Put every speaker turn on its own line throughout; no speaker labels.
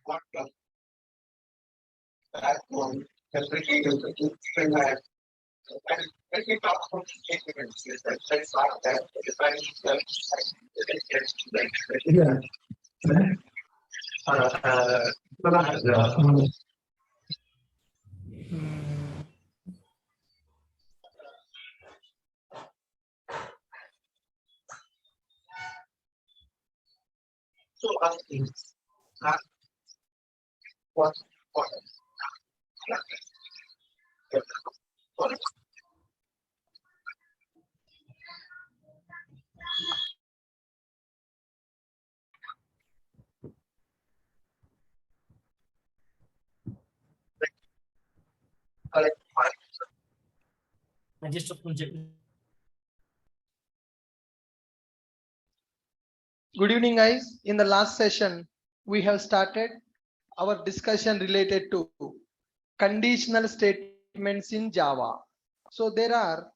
Yeah.
Good evening, guys. In the last session, we have started our discussion related to conditional statements in Java. So there are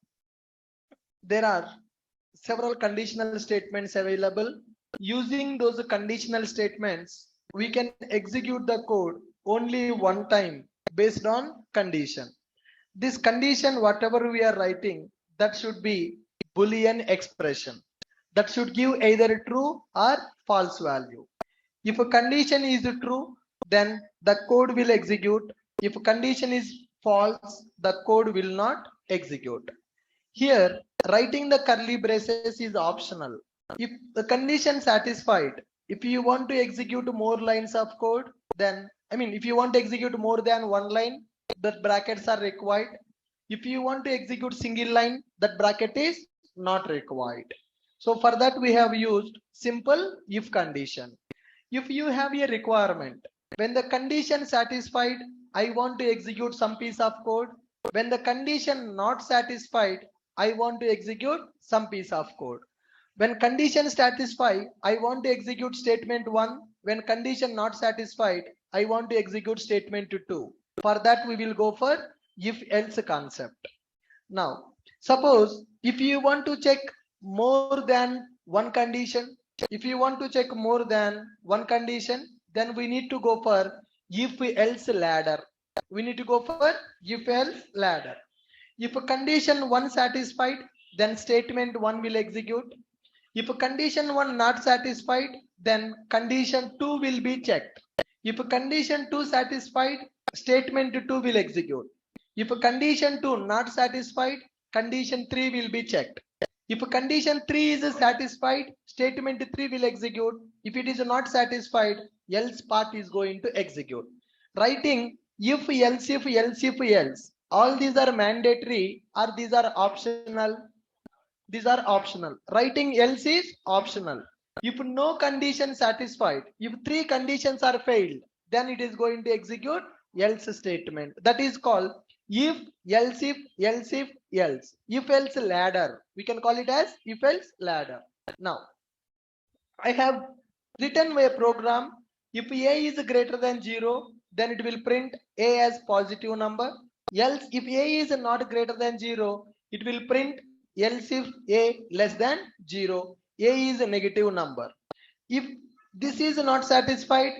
several conditional statements available. Using those conditional statements, we can execute the code only one time based on condition. This condition, whatever we are writing, that should be Boolean expression. That should give either true or false value. If a condition is true, then the code will execute. If a condition is false, the code will not execute. Here, writing the curly braces is optional. If the condition satisfied, if you want to execute more lines of code, then if you want to execute more than one line, the brackets are required. If you want to execute single line, that bracket is not required. So for that we have used simple if condition. If you have a requirement, when the condition satisfied, I want to execute some piece of code. When the condition not satisfied, I want to execute some piece of code. When condition satisfied, I want to execute statement 1. When condition not satisfied, I want to execute statement 2. For that we will go for if else concept. Now, suppose if you want to check more than one condition, then we need to go for if else ladder. If a condition 1 satisfied, then statement 1 will execute. If a condition 1 not satisfied, then condition 2 will be checked. If a condition 2 satisfied, statement 2 will execute. If a condition 2 not satisfied, condition 3 will be checked. If a condition 3 is satisfied, statement 3 will execute. If it is not satisfied, else part is going to execute. Writing if else, all these are mandatory or these are optional? These are optional. Writing else is optional. If no condition satisfied, if 3 conditions are failed, then it is going to execute else statement. That is called if else ladder. We can call it as if else ladder. Now I have written a program. If a is greater than 0, then it will print a as positive number. Else if a is not greater than 0, it will print else if a less than 0, a is a negative number. If this is not satisfied,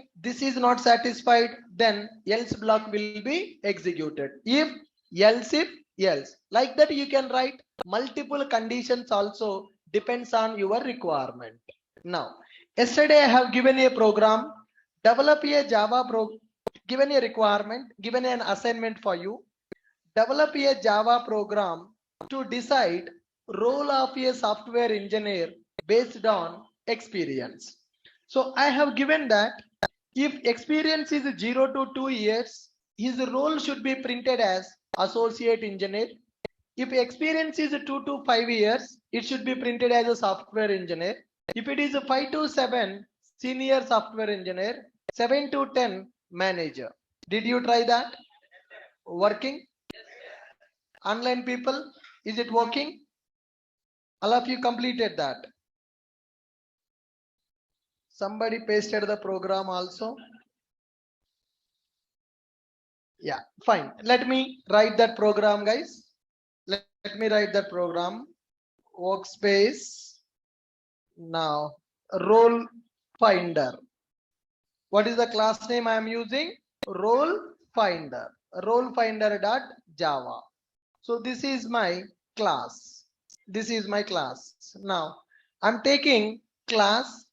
then else block will be executed. If else, like that you can write multiple conditions also, depends on your requirement. Now, yesterday I have given a program, develop a Java given a requirement, given an assignment for you, develop a Java program to decide role of a software engineer based on experience. So I have given that if experience is 0 to 2 years, his role should be printed as associate engineer. If experience is 2 to 5 years, it should be printed as a software engineer. If it is 5 to 7, senior software engineer, 7 to 10, manager. Did you try that? Working? Online people, is it working? All of you completed that. Somebody pasted the program also. Yeah, fine. Let me write that program, guys. Let me write that program. Workspace. Now, role finder. What is the class name I am using? Role finder. Role finder.java. So this is my class. This is my class. Now I'm taking class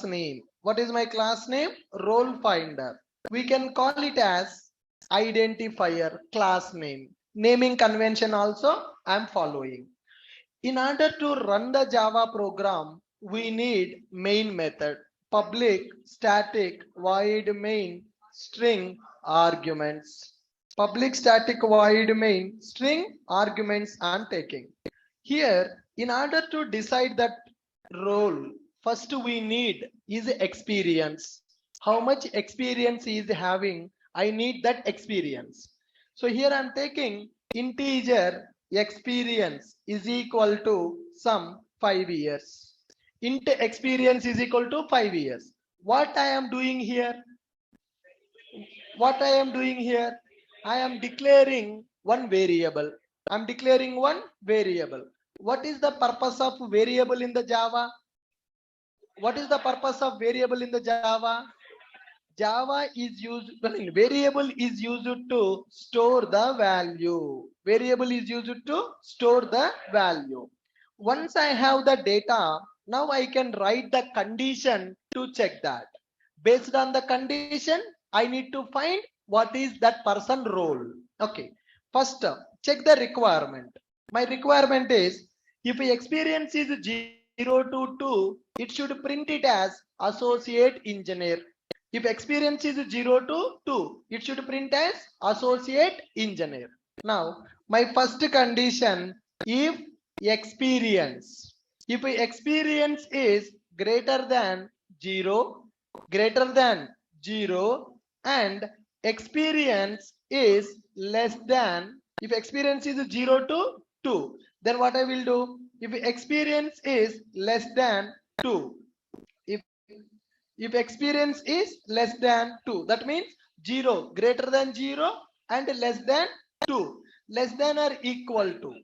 name. What is my class name? Role finder. We can call it as identifier class name. Naming convention also I'm following. In order to run the Java program, we need main method, public, static, void main, string, arguments. Public, static, void main, string, arguments I'm taking. Here, in order to decide that role, first we need is experience. How much experience he is having? I need that experience. So here I'm taking integer experience is equal to some 5 years. Int experience is equal to 5 years. What I am doing here? What I am doing here? I am declaring one variable. I'm declaring one variable. What is the purpose of variable in the Java? What is the purpose of variable in the Java? Java is used, variable is used to store the value. Variable is used to store the value. Once I have the data, now I can write the condition to check that. Based on the condition, I need to find what is that person role. Okay. First, check the requirement. My requirement is if experience is 0 to 2, it should print it as associate engineer. If experience is 0 to 2, it should print as associate engineer. Now, my first condition, if experience is greater than 0, and experience is less than, if experience is 0 to 2, then what I will do? If experience is less than 2, if experience is less than 2, that means 0, greater than 0 and less than 2, less than or equal to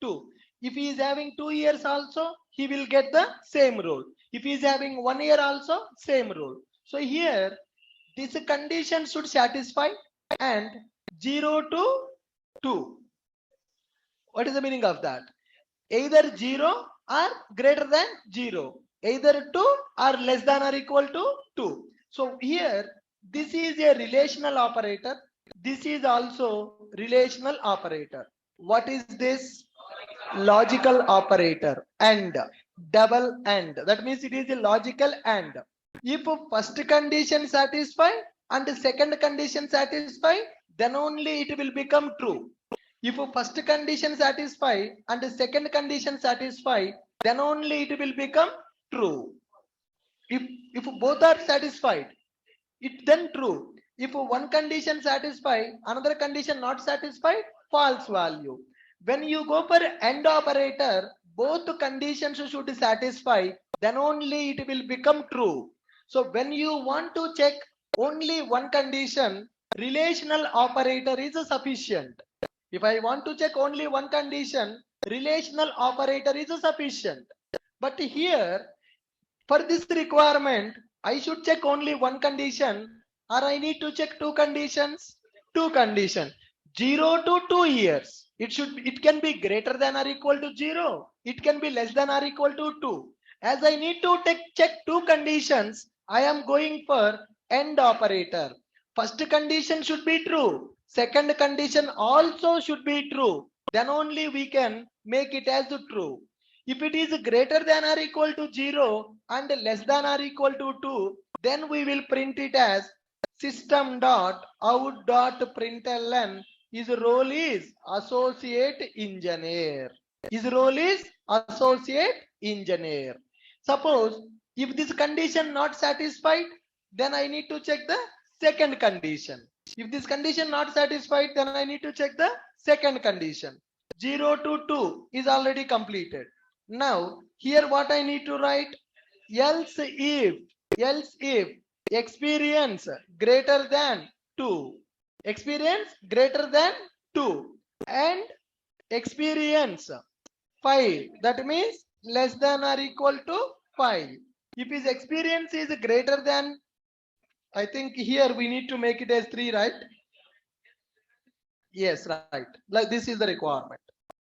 2. If he is having 2 years also, he will get the same role. If he is having 1 year also, same role. So here this condition should satisfy, and 0 to 2. What is the meaning of that? Either 0 or greater than 0. Either 2 or less than or equal to 2. So here, this is a relational operator. This is also relational operator. What is this? Logical operator. And, double and. That means it is a logical and. If first condition satisfy and second condition satisfy, then only it will become true. If first condition satisfy and second condition satisfy, then only it will become true. If both are satisfied, it then true. If one condition satisfy, another condition not satisfied, false value. When you go for AND operator, both conditions should satisfy, then only it will become true. So when you want to check only one condition, relational operator is sufficient. If I want to check only one condition, relational operator is sufficient. But here, for this requirement, I should check only one condition, or I need to check two conditions. 0 to 2 years. It can be greater than or equal to 0. It can be less than or equal to 2. As I need to check two conditions, I am going for AND operator. First condition should be true. Second condition also should be true. Then only we can make it as true. If it is greater than or equal to 0 and less than or equal to 2, then we will print it as system.out.println. His role is associate engineer. His role is associate engineer. Suppose if this condition not satisfied, then I need to check the second condition. If this condition not satisfied, then I need to check the second condition. 0 to 2 is already completed. Now here what I need to write? Else if experience greater than 2, and experience 5, that means less than or equal to 5. If his experience is greater than, I think here we need to make it as 3, right? Yes, right. Like this is the requirement.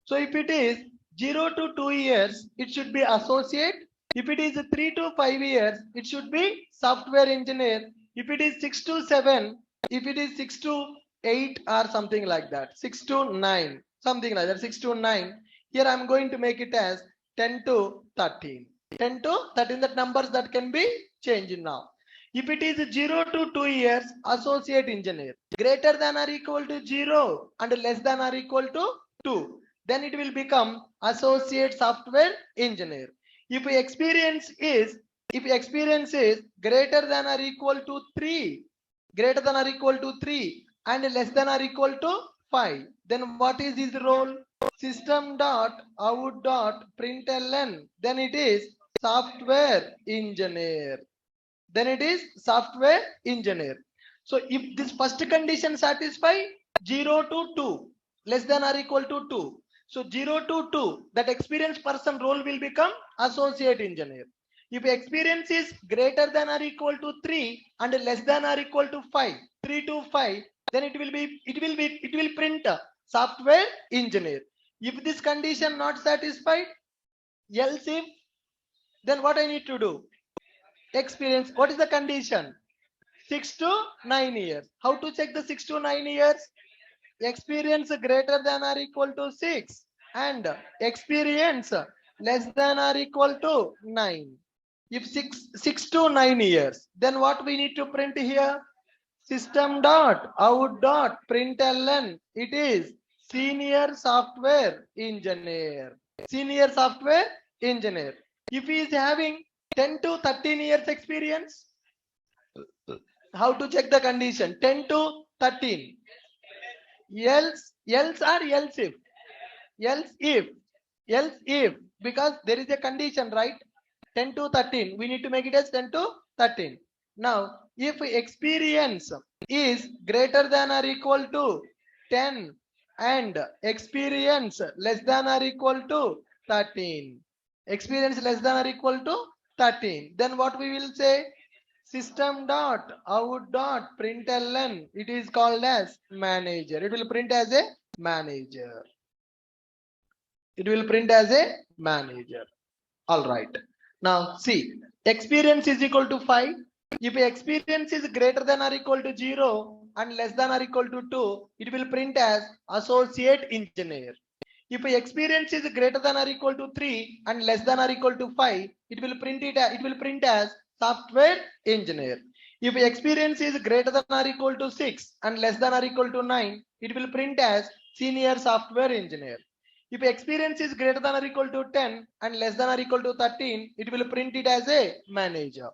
So if it is 0 to 2 years, it should be associate. If it is 3 to 5 years, it should be software engineer. If it is 6 to 7, if it is 6 to 8 or something like that, 6 to 9, something like that, 6 to 9. Here I'm going to make it as 10 to 13. 10 to 13, that numbers that can be changed now. If it is 0 to 2 years, associate engineer. Greater than or equal to 0 and less than or equal to 2. Then it will become associate software engineer. If experience is greater than or equal to 3, greater than or equal to 3 and less than or equal to 5, then what is his role? System dot out dot println, then it is software engineer. Then it is software engineer. So if this first condition satisfy, 0 to 2, less than or equal to 2. So 0 to 2, that experienced person role will become associate engineer. If experience is greater than or equal to 3 and less than or equal to 5, 3 to 5, then it will print software engineer. If this condition not satisfied, else if, then what I need to do? Experience, what is the condition? 6 to 9 years. How to check the 6 to 9 years? Experience greater than or equal to 6 and experience less than or equal to 9. If 6 to 9 years, then what we need to print here? System dot out dot println, it is senior software engineer. Senior software engineer. If he is having 10 to 13 years experience, how to check the condition? 10 to 13. Else or else if? Else if, because there is a condition, right? 10 to 13, we need to make it as 10 to 13. Now, if experience is greater than or equal to 10 and experience less than or equal to 13, experience less than or equal to 13, then what we will say? System dot out dot println, it is called as manager. It will print as a manager. It will print as a manager. All right. Now see, experience is equal to 5. If experience is greater than or equal to 0 and less than or equal to 2, it will print as associate engineer. If experience is greater than or equal to 3 and less than or equal to 5, it will print as software engineer. If experience is greater than or equal to 6 and less than or equal to 9, it will print as senior software engineer. If experience is greater than or equal to 10 and less than or equal to 13, it will print it as a manager.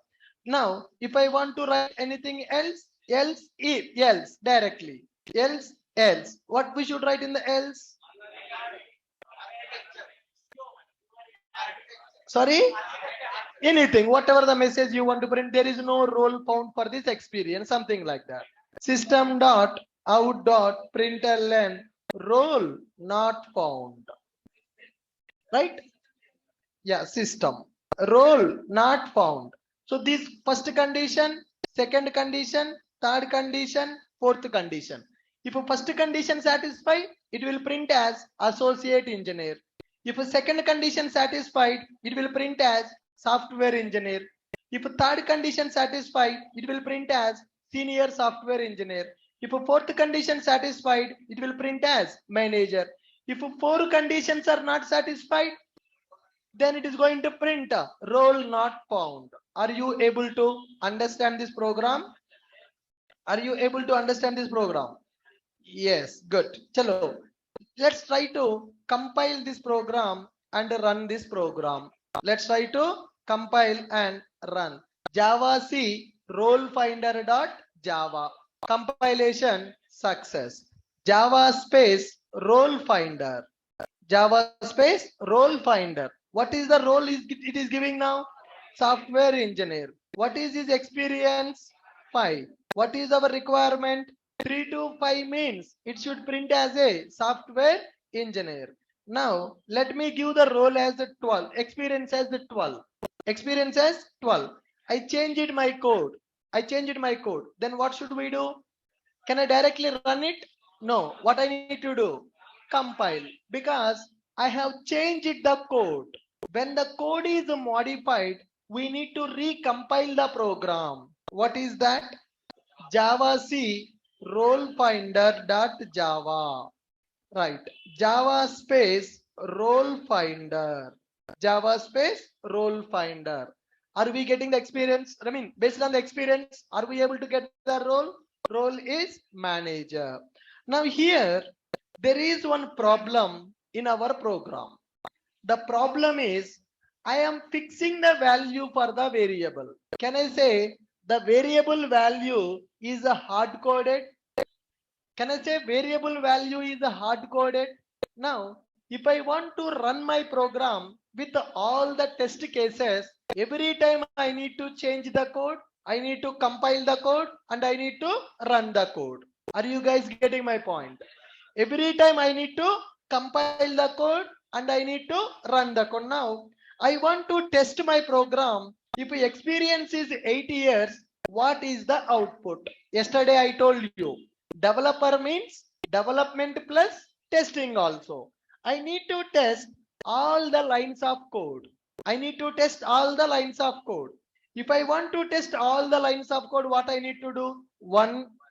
Now, if I want to write anything else, else directly, else, what we should write in the else? Sorry? Anything, whatever the message you want to print, there is no role found for this experience, something like that. System dot out dot println, role not found. Right? Yeah, system. Role not found. So this first condition, second condition, third condition, fourth condition. If a first condition satisfied, it will print as associate engineer. If a second condition satisfied, it will print as software engineer. If a third condition satisfied, it will print as senior software engineer. If a fourth condition satisfied, it will print as manager. If 4 conditions are not satisfied, then it is going to print role not found. Are you able to understand this program? Are you able to understand this program? Yes, good. Chalo, let's try to compile this program and run this program. Let's try to compile and run. Java C role finder dot Java. Compilation success. Java space role finder. Java space role finder. What is the role it is giving now? Software engineer. What is his experience? 5. What is our requirement? 3 to 5 means it should print as a software engineer. Now let me give the role as a 12, experience as the 12. Experience as 12. I changed my code. Then what should we do? Can I directly run it? No. What I need to do? Compile. Because I have changed the code. When the code is modified, we need to recompile the program. What is that? Java C role finder dot Java. Right. Java space role finder. Java space role finder. Are we getting the experience? I mean, based on the experience, are we able to get the role? Role is manager. Now here, there is one problem in our program. The problem is, I am fixing the value for the variable. Can I say the variable value is a hard coded? Can I say variable value is a hard coded? Now, if I want to run my program with all the test cases, every time I need to change the code, I need to compile the code, and I need to run the code. Are you guys getting my point? Every time I need to compile the code and I need to run the code. Now, I want to test my program. If experience is 8 years, what is the output? Yesterday I told you, developer means development plus testing also. I need to test all the lines of code. If I want to test all the lines of code, what I need to do?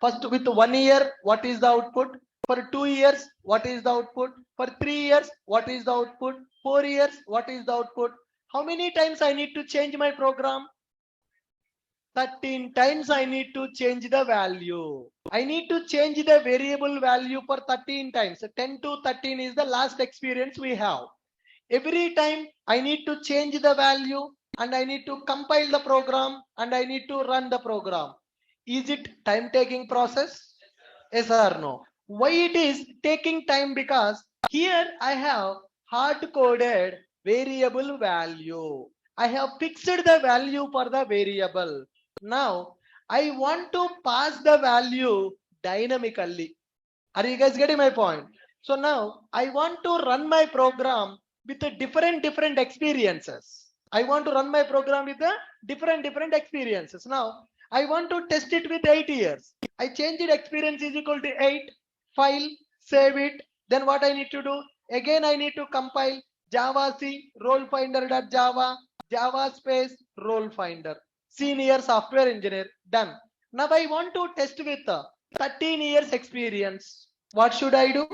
First with 1 year, what is the output? For 2 years, what is the output? For 3 years, what is the output? 4 years, what is the output? How many times I need to change my program? 13 times I need to change the value. I need to change the variable value for 13 times. 10 to 13 is the last experience we have. Every time I need to change the value and I need to compile the program and I need to run the program. Is it time taking process? Yes or no? Why it is taking time? Because here I have hard coded variable value. I have fixed the value for the variable. Now I want to pass the value dynamically. Are you guys getting my point? So now I want to run my program with a different experiences. I want to run my program with a different experiences. Now I want to test it with 8 years. I change it, experience is equal to 8, file, save it. Then what I need to do? Again I need to compile Java C role finder dot Java, Java space role finder. Senior software engineer, done. Now I want to test with 13 years experience. What should I do?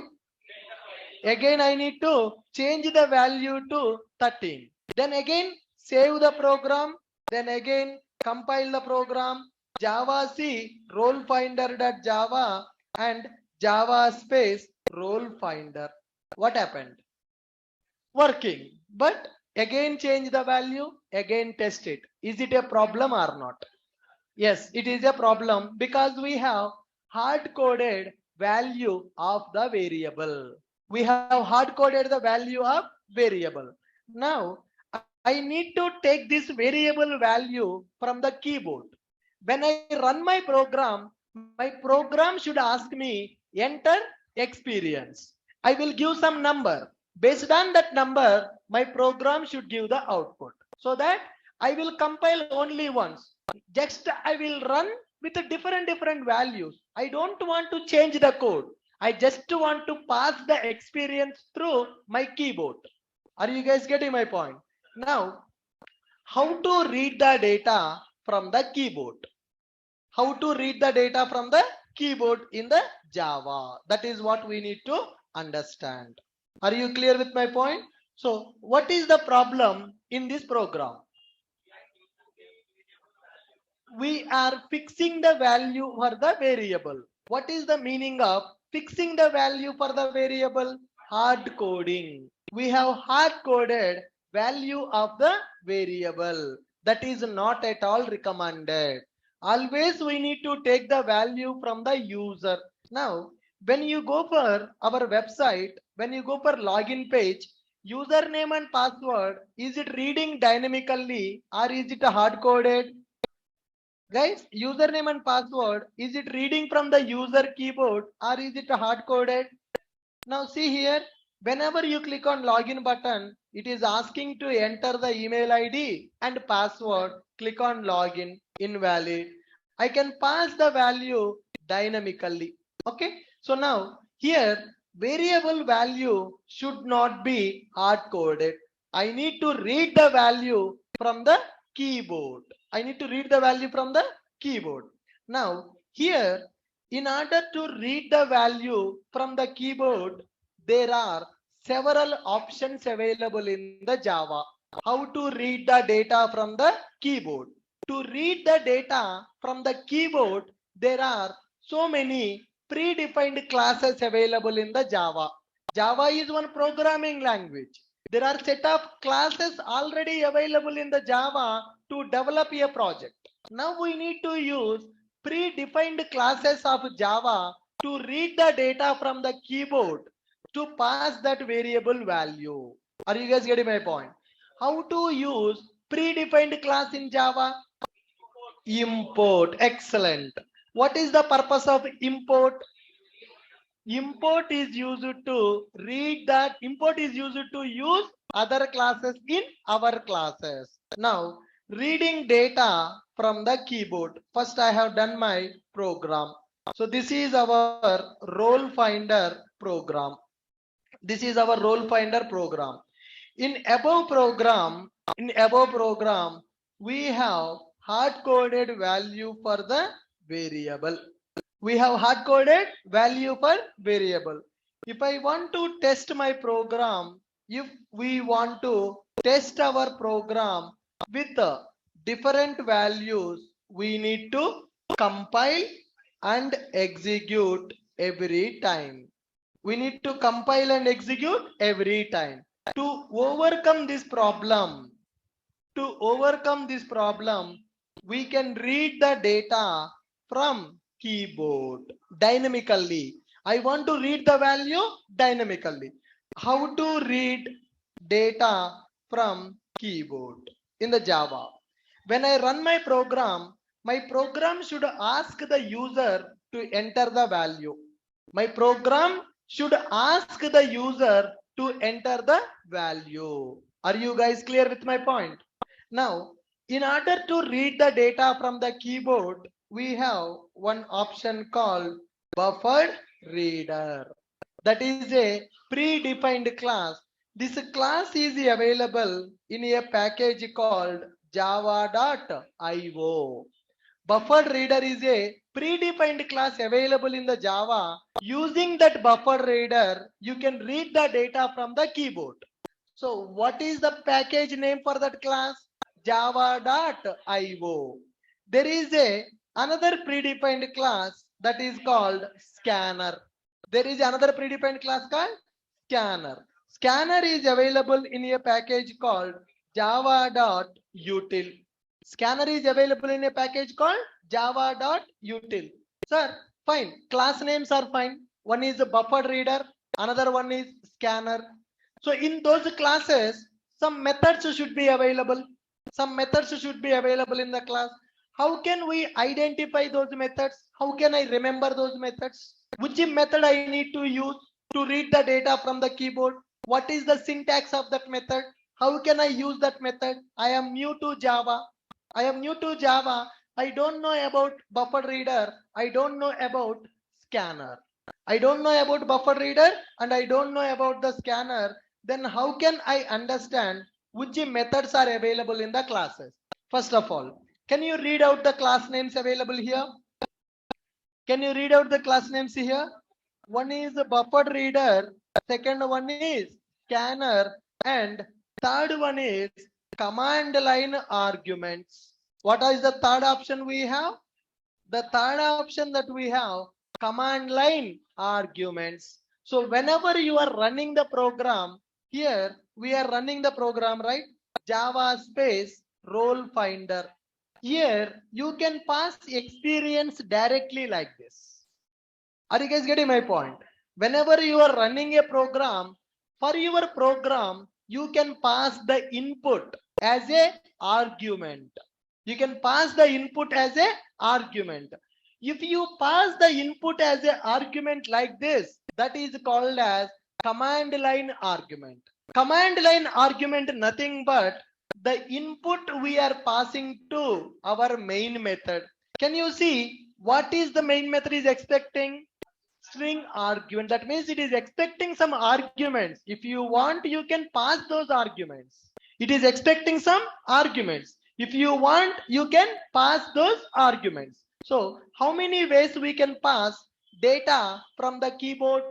Again I need to change the value to 13. Then again save the program. Then again compile the program. Java C role finder dot Java and Java space role finder. What happened? Working. But again change the value, again test it. Is it a problem or not? Yes, it is a problem because we have hard coded value of the variable. We have hard coded the value of variable. Now I need to take this variable value from the keyboard. When I run my program should ask me enter experience. I will give some number. Based on that number, my program should give the output. So that I will compile only once. Just I will run with a different values. I don't want to change the code. I just want to pass the experience through my keyboard. Are you guys getting my point? Now, how to read the data from the keyboard? How to read the data from the keyboard in the Java? That is what we need to understand. Are you clear with my point? So what is the problem in this program? We are fixing the value for the variable. What is the meaning of fixing the value for the variable? Hard coding. We have hard coded value of the variable. That is not at all recommended. Always we need to take the value from the user. Now, when you go for our website, when you go for login page, username and password, is it reading dynamically or is it hard coded? Guys, username and password, is it reading from the user keyboard or is it hard coded? Now see here, Whenever you click on login button, it is asking to enter the email ID and password. Click on login, invalid. I can pass the value dynamically. Okay. So now here variable value should not be hard coded. I need to read the value from the keyboard. I need to read the value from the keyboard. Now here, in order to read the value from the keyboard, there are several options available in the Java. How to read the data from the keyboard? To read the data from the keyboard, there are so many predefined classes available in the Java. Java is one programming language. There are set of classes already available in the Java to develop a project. Now we need to use predefined classes of Java to read the data from the keyboard to pass that variable value. Are you guys getting my point? How to use predefined class in Java? Import. Excellent. What is the purpose of import? Import is used to read that. Import is used to use other classes in our classes. Now, reading data from the keyboard. First, I have done my program. So this is our role finder program. This is our role finder program. In above program, we have hard-coded value for the variable. We have hard-coded value for variable. If I want to test my program, if we want to test our program with different values, we need to compile and execute every time. We need to compile and execute every time. To overcome this problem, we can read the data from keyboard dynamically. I want to read the value dynamically. How to read data from keyboard in the Java? When I run my program should ask the user to enter the value. My program should ask the user to enter the value. Are you guys clear with my point? Now, in order to read the data from the keyboard, we have one option called buffered reader. That is a predefined class. This class is available in a package called java.io. Buffered reader is a predefined class available in the Java. Using that buffered reader, you can read the data from the keyboard. So what is the package name for that class? Java.io. There is another predefined class that is called scanner. There is another predefined class called scanner. Scanner is available in a package called java.util. Scanner is available in a package called java.util. Sir, fine. Class names are fine. One is a buffered reader. Another one is scanner. So in those classes, some methods should be available. Some methods should be available in the class. How can we identify those methods? How can I remember those methods? Which method I need to use to read the data from the keyboard? What is the syntax of that method? How can I use that method? I am new to Java. I don't know about buffer reader. I don't know about scanner. I don't know about buffer reader and I don't know about the scanner. Then how can I understand which methods are available in the classes? First of all, can you read out the class names available here? Can you read out the class names here? One is buffered reader. Second one is scanner. And third one is command line arguments. What is the third option we have? The third option that we have, command line arguments. So whenever you are running the program, here we are running the program, right? Java space role finder. Here you can pass experience directly like this. Are you guys getting my point? Whenever you are running a program, for your program, you can pass the input as a argument. You can pass the input as a argument. If you pass the input as an argument like this, that is called as command line argument. Command line argument nothing but the input we are passing to our main method. Can you see what is the main method is expecting? String argument. That means it is expecting some arguments. If you want, you can pass those arguments. It is expecting some arguments. If you want, you can pass those arguments. So how many ways we can pass data from the keyboard?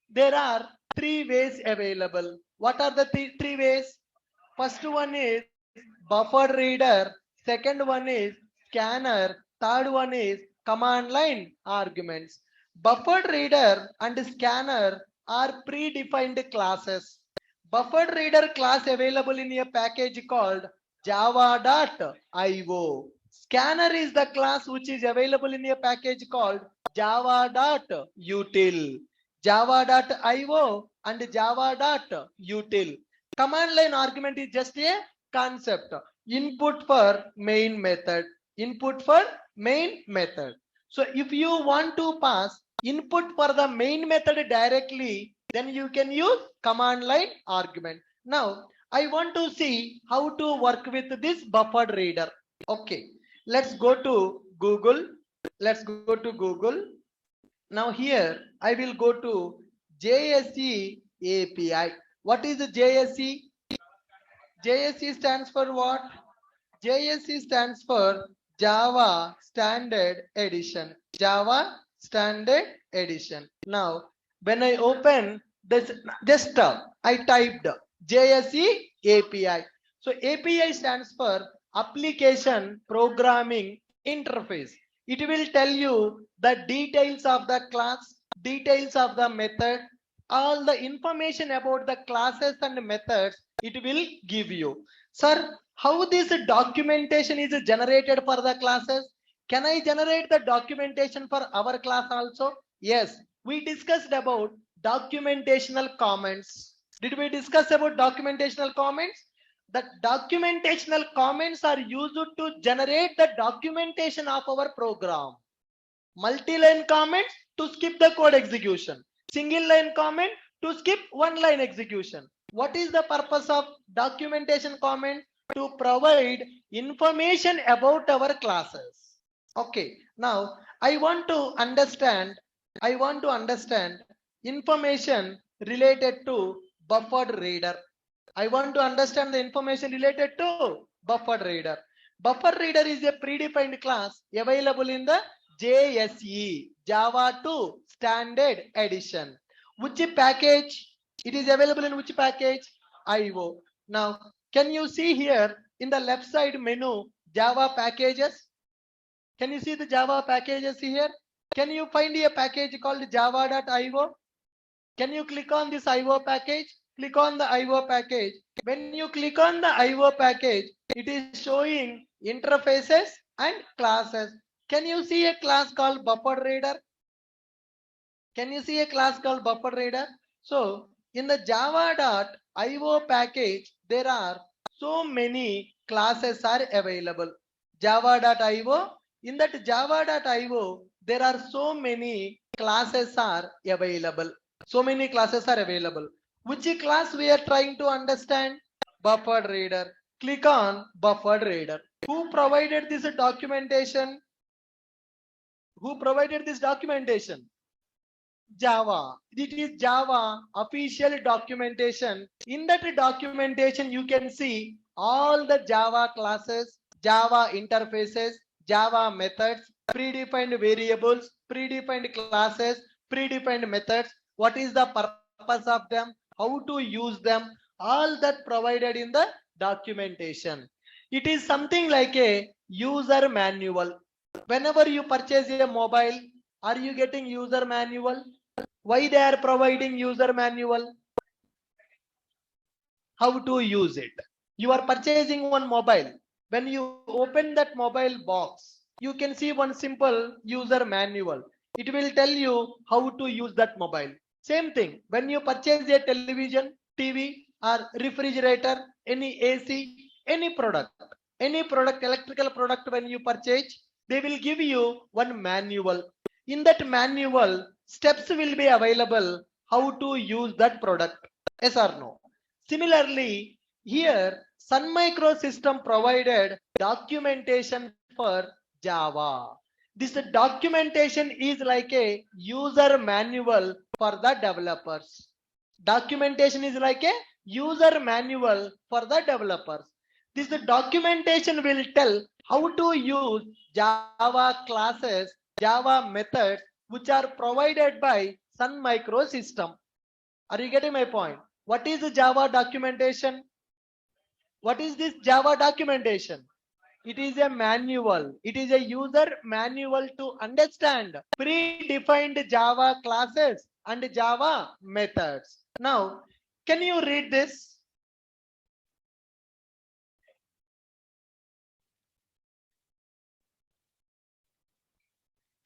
There are 3 ways available. What are the three ways? First one is buffer reader. Second one is scanner. Third one is command line arguments. Buffered reader and scanner are predefined classes. Buffered reader class available in a package called java.io. Scanner is the class which is available in a package called java.util. Java.io and java.util. Command line argument is just a concept. Input for main method. Input for main method. So if you want to pass input for the main method directly, then you can use command line argument. Now I want to see how to work with this buffered reader. Okay, let's go to Google. Let's go to Google. Now here I will go to JSE API. What is the JSE? JSE stands for what? JSE stands for Java Standard Edition. Java Standard Edition. Now, when I open this, just I typed JSE API. So API stands for Application Programming Interface. It will tell you the details of the class, details of the method, all the information about the classes and methods it will give you. Sir, how this documentation is generated for the classes? Can I generate the documentation for our class also? Yes, we discussed about documentational comments. Did we discuss about documentational comments? The documentational comments are used to generate the documentation of our program. Multi-line comments to skip the code execution. Single line comment to skip one line execution. What is the purpose of documentation comment? To provide information about our classes. Okay, now I want to understand information related to buffered reader. I want to understand the information related to buffered reader. Buffer reader is a predefined class available in the JSE, Java 2 Standard Edition. Which package? It is available in which package? IO. Now, can you see here in the left side menu Java packages? Can you see the Java packages here? Can you find a package called java.io? Can you click on this IO package? Click on the IO package. When you click on the IO package, it is showing interfaces and classes. Can you see a class called buffer reader? Can you see a class called buffer reader? So in the java.io package, there are so many classes are available. Java.io, in that java.io, there are so many classes are available. So many classes are available. Which class we are trying to understand? Buffered reader. Click on buffered reader. Who provided this documentation? Who provided this documentation? Java. It is Java official documentation. In that documentation, you can see all the Java classes, Java interfaces, Java methods, predefined variables, predefined classes, predefined methods. What is the purpose of them? How to use them? All that provided in the documentation. It is something like a user manual. Whenever you purchase a mobile, are you getting user manual? Why they are providing user manual? How to use it? You are purchasing one mobile. When you open that mobile box, you can see one simple user manual. It will tell you how to use that mobile. Same thing, when you purchase a television, TV or refrigerator, any AC, any product, electrical product, when you purchase, they will give you one manual. In that manual, steps will be available how to use that product. Yes or no? Similarly, here Sun Microsystem provided documentation for Java. This documentation is like a user manual for the developers. Documentation is like a user manual for the developers. This documentation will tell how to use Java classes, Java methods, which are provided by Sun Microsystem. Are you getting my point? What is the Java documentation? What is this Java documentation? It is a manual. It is a user manual to understand predefined Java classes and Java methods. Now, can you read this?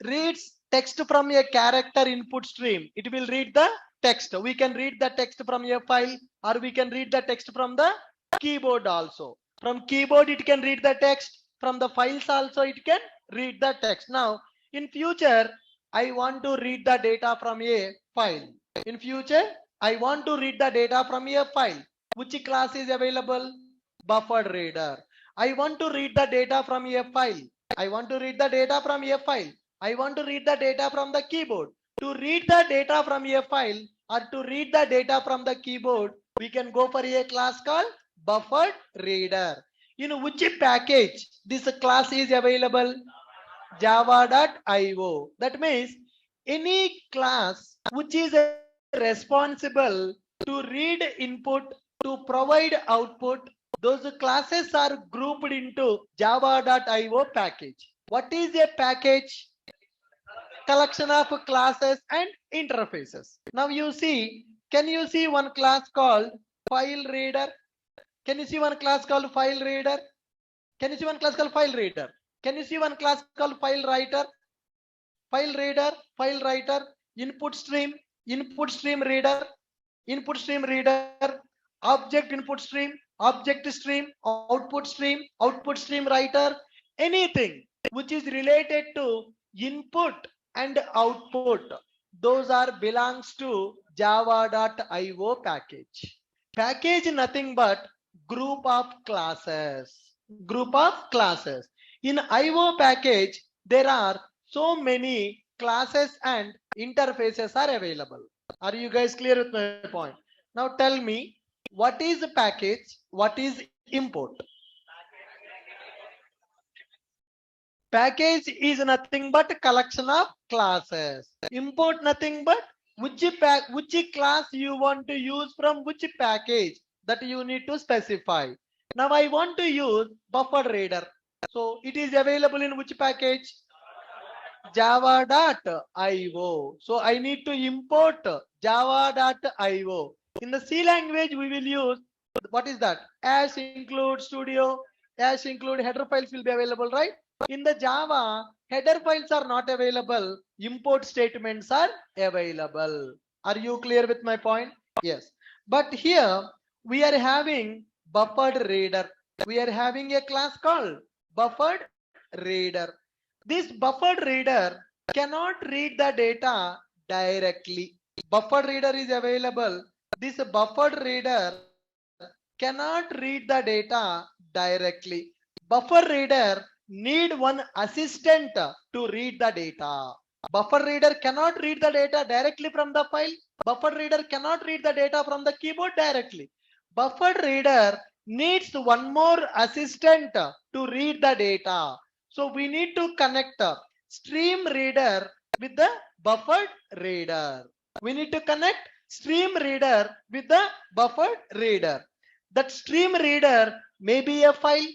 Reads text from a character input stream. It will read the text. We can read the text from a file, or we can read the text from the keyboard also. From keyboard it can read the text. From the files also it can read the text. Now in future I want to read the data from a file. In future I want to read the data from a file. Which class is available? Buffer reader. I want to read the data from a file. I want to read the data from a file. I want to read the data from the keyboard. To read the data from a file or to read the data from the keyboard, we can go for a class called buffered reader. In which package this class is available? Java.io. That means any class which is responsible to read input, to provide output, those classes are grouped into Java.io package. What is a package? Collection of classes and interfaces. Now you see, can you see one class called file reader? Can you see one class called file reader? Can you see one class called file reader? Can you see one class called file writer? File reader, file writer, input stream reader, object input stream, output stream writer, anything which is related to input and output, those are belongs to Java.io package. Package nothing but group of classes. In IO package there are so many classes and interfaces are available. Are you guys clear with my point? Now tell me, what is a package? What is import? Package is nothing but a collection of classes. Import nothing but which class you want to use from which package, that you need to specify. Now I want to use buffer reader. So it is available in which package? Java.io. So I need to import Java.io. In the C language we will use, what is that? As include studio, as include header files will be available, right? In the Java, header files are not available, import statements are available. Are you clear with my point? Yes. But here we are having buffered reader. We are having a class called buffered reader. This buffered reader cannot read the data directly. Buffered reader is available. This buffered reader cannot read the data directly. Buffer reader need one assistant to read the data. Buffer reader cannot read the data directly from the file. Buffer reader cannot read the data from the keyboard directly. Buffer reader needs one more assistant to read the data. So we need to connect stream reader with the buffered reader. We need to connect stream reader with the buffered reader. That stream reader may be a file,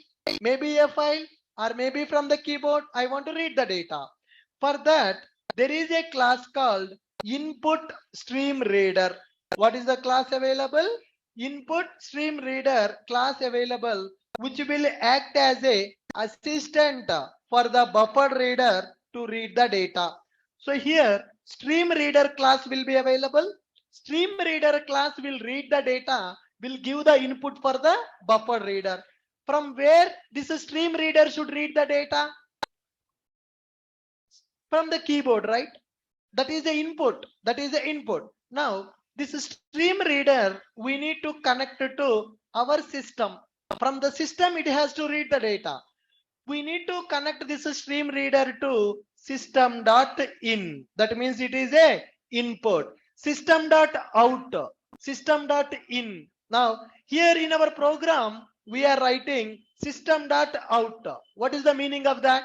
or maybe from the keyboard I want to read the data. For that there is a class called input stream reader. What is the class available? Input stream reader class available, which will act as a assistant for the buffer reader to read the data. So here stream reader class will be available. Stream reader class will read the data, will give the input for the buffer reader. From where this stream reader should read the data? From the keyboard, right? That is the input. Now This stream reader, we need to connect to our system. From the system, it has to read the data. We need to connect this stream reader to system.in. That means it is a input. System.out. System.in. Now, here in our program, we are writing system.out. What is the meaning of that?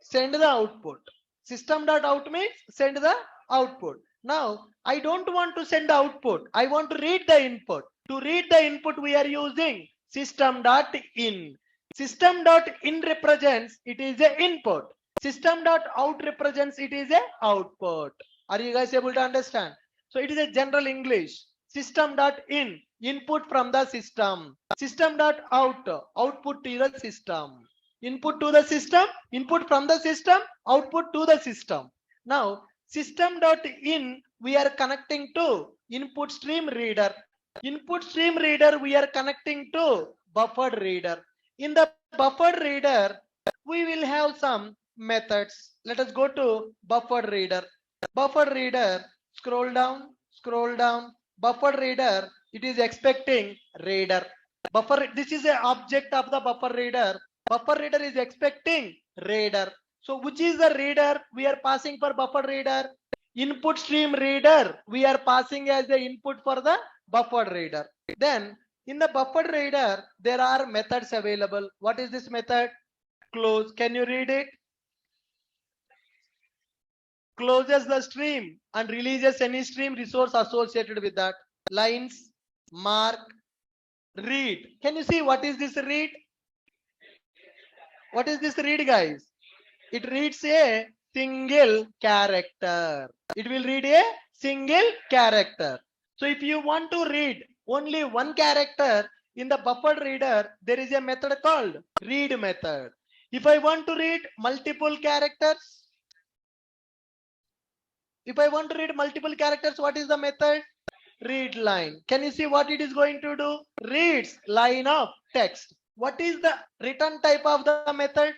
Send the output. System.out means send the output. Now, I don't want to send the output. I want to read the input. To read the input, we are using system.in. System.in represents it is a input. System.out represents it is a output. Are you guys able to understand? So it is a general English. System.in, input from the system. System.out, output to the system. Input to the system, input from the system, output to the system. Now, system.in, we are connecting to input stream reader. Input stream reader, we are connecting to buffered reader. In the buffered reader, we will have some methods. Let us go to buffered reader. Buffered reader, scroll down. Buffered reader, it is expecting reader. Buffer, this is an object of the buffer reader. Buffer reader is expecting reader. So which is the reader we are passing for buffer reader? Input stream reader we are passing as the input for the buffer reader. Then in the buffer reader there are methods available. What is this method? Close. Can you read it? Closes the stream and releases any stream resource associated with that. Lines, mark, read. Can you see what is this read? What is this read, guys? It reads a single character. It will read a single character. So if you want to read only one character in the buffered reader, there is a method called read method. If I want to read multiple characters, what is the method? Read line. Can you see what it is going to do? Reads line of text. What is the return type of the method?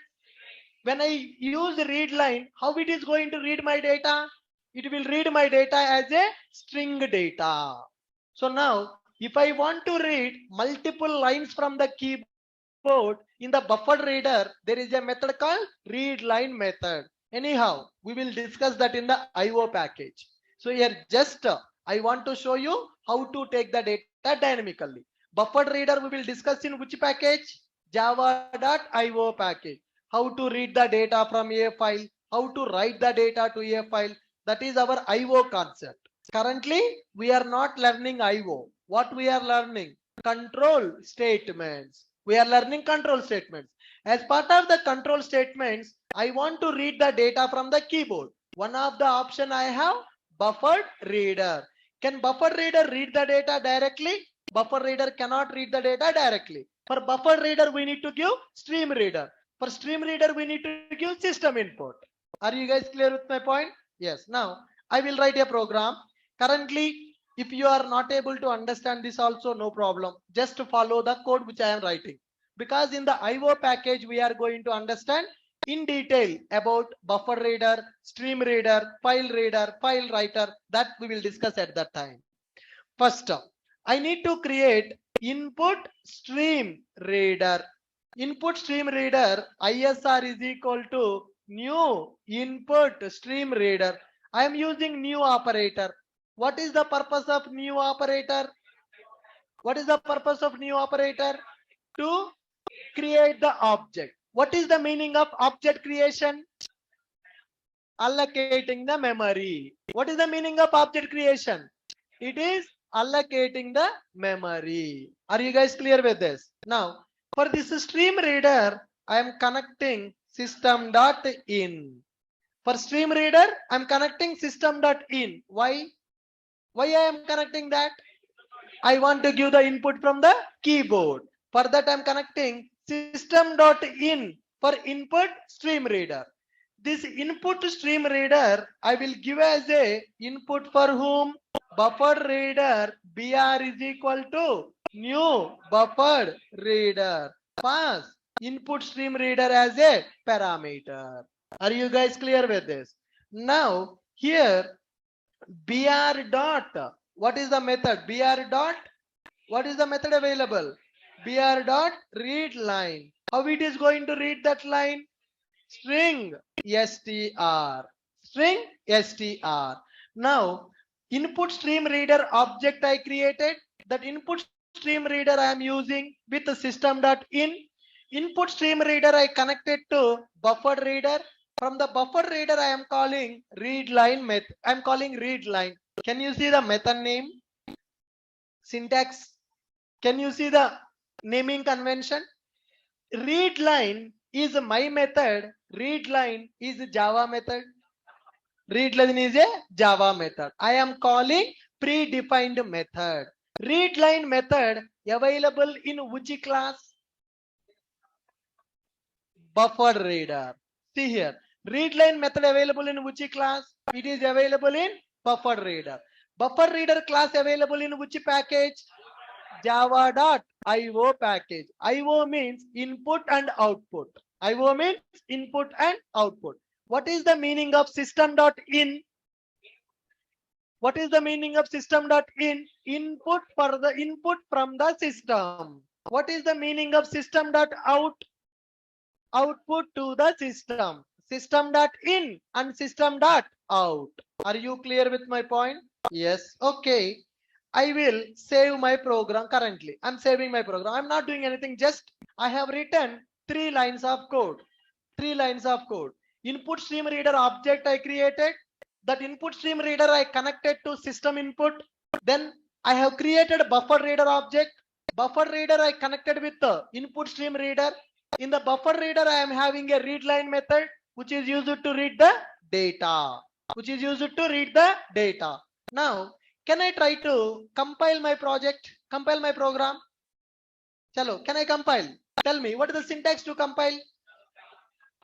When I use read line, how it is going to read my data? It will read my data as a string data. So now, if I want to read multiple lines from the keyboard in the buffered reader, there is a method called read line method. Anyhow, we will discuss that in the IO package. So here just I want to show you how to take the data dynamically. Buffered reader we will discuss in which package? Java.io package. How to read the data from a file, how to write the data to a file. That is our IO concept. Currently, we are not learning IO. What we are learning? Control statements. We are learning control statements. As part of the control statements, I want to read the data from the keyboard. One of the option I have, buffered reader. Can buffered reader read the data directly? Buffer reader cannot read the data directly. For buffer reader, we need to give stream reader. For stream reader, we need to give system input. Are you guys clear with my point? Yes. Now, I will write a program. Currently, if you are not able to understand this also, no problem. Just follow the code which I am writing. Because in the IO package, we are going to understand in detail about buffer reader, stream reader, file writer. That we will discuss at that time. First, I need to create input stream reader. Input stream reader ISR is equal to new input stream reader. I am using new operator. What is the purpose of new operator? What is the purpose of new operator? To create the object. What is the meaning of object creation? Allocating the memory. What is the meaning of object creation? It is allocating the memory. Are you guys clear with this? Now, for this stream reader, I am connecting system.in. For stream reader, I am connecting system.in. Why? Why I am connecting that? I want to give the input from the keyboard. For that, I am connecting system.in for input stream reader. This input stream reader, I will give as a input for whom? Buffer reader BR is equal to new buffered reader. Pass input stream reader as a parameter. Are you guys clear with this? Now here BR dot What is the method? Br dot, what is the method available? Br dot read line. How it is going to read that line? String str. String str. Now, input stream reader object I created. That input stream reader I am using with the system.in. Input stream reader I connected to buffer reader. From the buffer reader I am calling read line method. I am calling read line. Can you see the method name? Syntax. Can you see the naming convention? Read line is my method. Read line is Java method. Read line is a Java method. I am calling predefined method. Read line method available in which class? Buffer reader. See here. Read line method available in which class? It is available in buffer reader. Buffer reader class available in which package? Java.io package. IO means input and output. IO means input and output. What is the meaning of system.in? What is the meaning of system.in? Input for the input from the system. What is the meaning of system.out? Output to the system. System.in and system.out. Are you clear with my point? Yes. Okay. I will save my program currently. I'm saving my program. I'm not doing anything. Just I have written 3 lines of code. 3 lines of code. Input stream reader object I created. That input stream reader I connected to system input. Then I have created a buffer reader object. Buffer reader I connected with the input stream reader. In the buffer reader I am having a read line method which is used to read the data. Which is used to read the data. Now, can I try to compile my project? Compile my program? Chalo, can I compile? Tell me, what is the syntax to compile?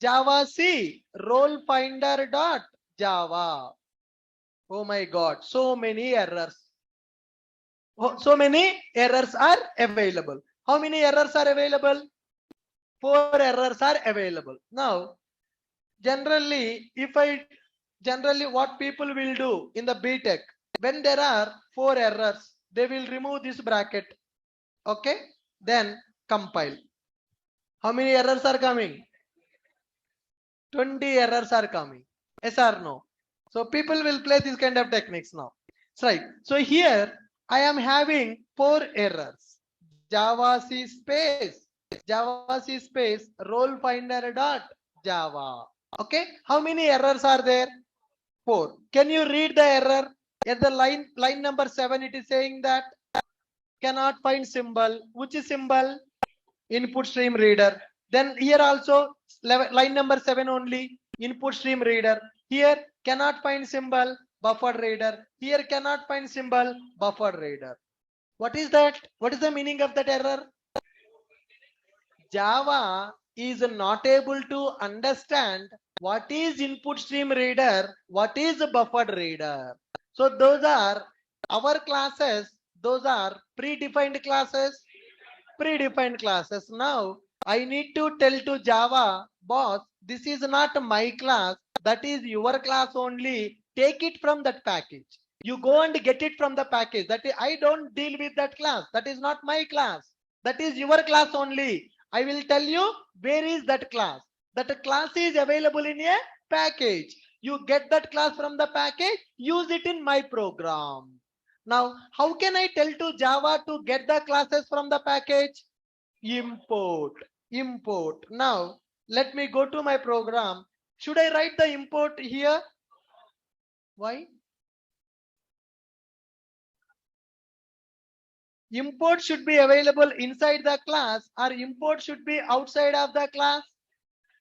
Java C, role finder dot Java. Oh my God, so many errors. So many errors are available. How many errors are available? 4 errors are available. Now, generally what people will do in the BTech, when there are 4 errors, they will remove this bracket. Okay, then compile. How many errors are coming? 20 errors are coming. Yes or no? So people will play this kind of techniques now. Right. So here I am having 4 errors. Java C space role finder dot Java. Okay. How many errors are there? 4. Can you read the error? At the line number 7, it is saying that cannot find symbol. Which is symbol? Input stream reader. Then here also line number 7 only, input stream reader. Here cannot find symbol, buffer reader. Here cannot find symbol, buffer reader. What is that? What is the meaning of that error? Java is not able to understand what is input stream reader, what is a buffer reader. So those are our classes. Those are predefined classes. Predefined classes. Now I need to tell to Java, boss, this is not my class. That is your class only. Take it from that package. You go and get it from the package. That is, I don't deal with that class. That is not my class. That is your class only. I will tell you where is that class. That class is available in a package. You get that class from the package. Use it in my program. Now, how can I tell to Java to get the classes from the package? Import. Now, let me go to my program. Should I write the import here? Why? Import should be available inside the class, or import should be outside of the class?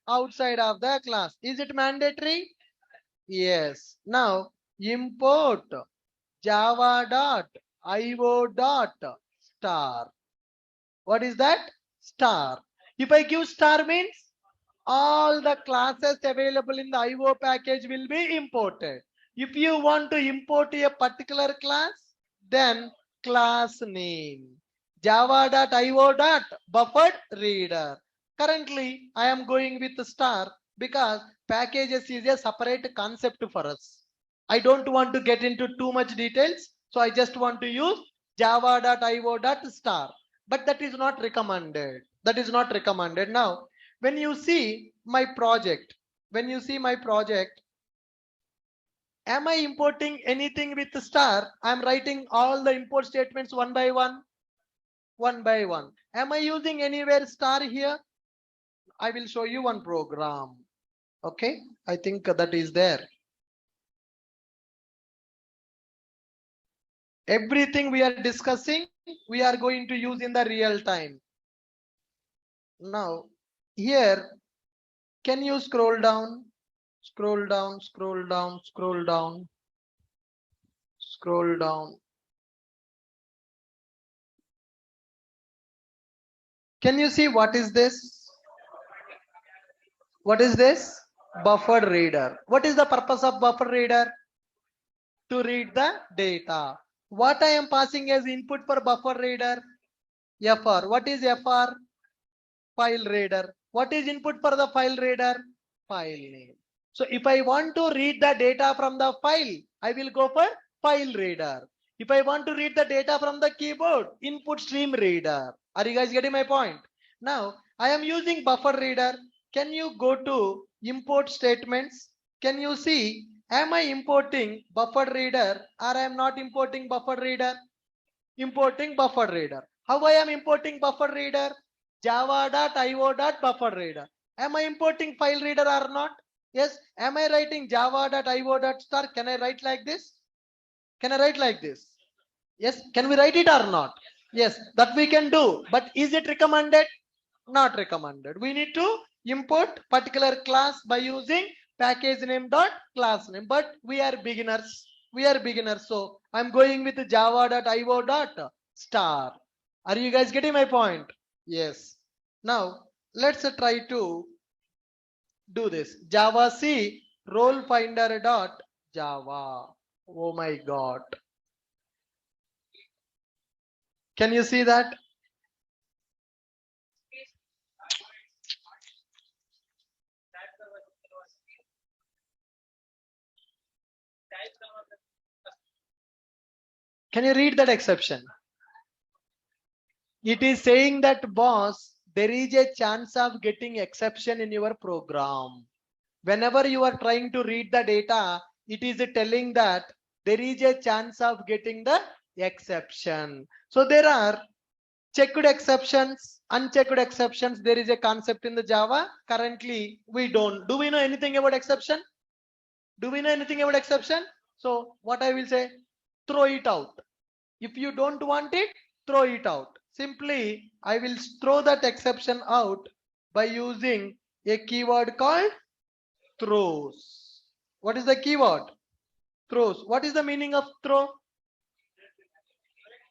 Outside of the class. Is it mandatory? Yes. Now, import java.io.star. What is that? Star. If I give star means all the classes available in the IO package will be imported. If you want to import a particular class, then class name java.io.bufferedReader. Currently, I am going with star because packages is a separate concept for us. I don't want to get into too much details. So I just want to use java.io.star, but that is not recommended. That is not recommended. Now, when you see my project, am I importing anything with the star? I'm writing all the import statements one by one. Am I using anywhere star here? I will show you one program. Okay, I think that is there. Everything we are discussing, we are going to use in the real time. Now, here, can you scroll down? Scroll down. Can you see what is this? What is this? Buffer reader. What is the purpose of buffer reader? To read the data. What I am passing as input for buffer reader? FR. What is FR? File reader. What is input for the file reader? File name. So if I want to read the data from the file, I will go for file reader. If I want to read the data from the keyboard, input stream reader. Are you guys getting my point? Now I am using buffer reader. Can you go to import statements? Can you see, am I importing buffer reader or I am not importing buffer reader? Importing buffer reader. How I am importing buffer reader? java.io.buffer reader. Am I importing file reader or not? Yes. Am I writing java.io.star? Can I write like this? Can I write like this? Yes. Can we write it or not? Yes, that we can do. But is it recommended? Not recommended. We need to import particular class by using package name dot class name. But we are beginners. So I'm going with java.io.star. Are you guys getting my point? Yes. Now let's try to do this. Java C role finder dot Java. Oh my God. Can you see that? Can you read that exception? It is saying that, boss, there is a chance of getting exception in your program. Whenever you are trying to read the data, it is telling that there is a chance of getting the exception. So there are checked exceptions, unchecked exceptions. There is a concept in the Java. Currently, we don't. Do we know anything about exception? Do we know anything about exception? So what I will say, throw it out. If you don't want it, throw it out. Simply, I will throw that exception out by using a keyword called throws. What is the keyword? Throws. What is the meaning of throw?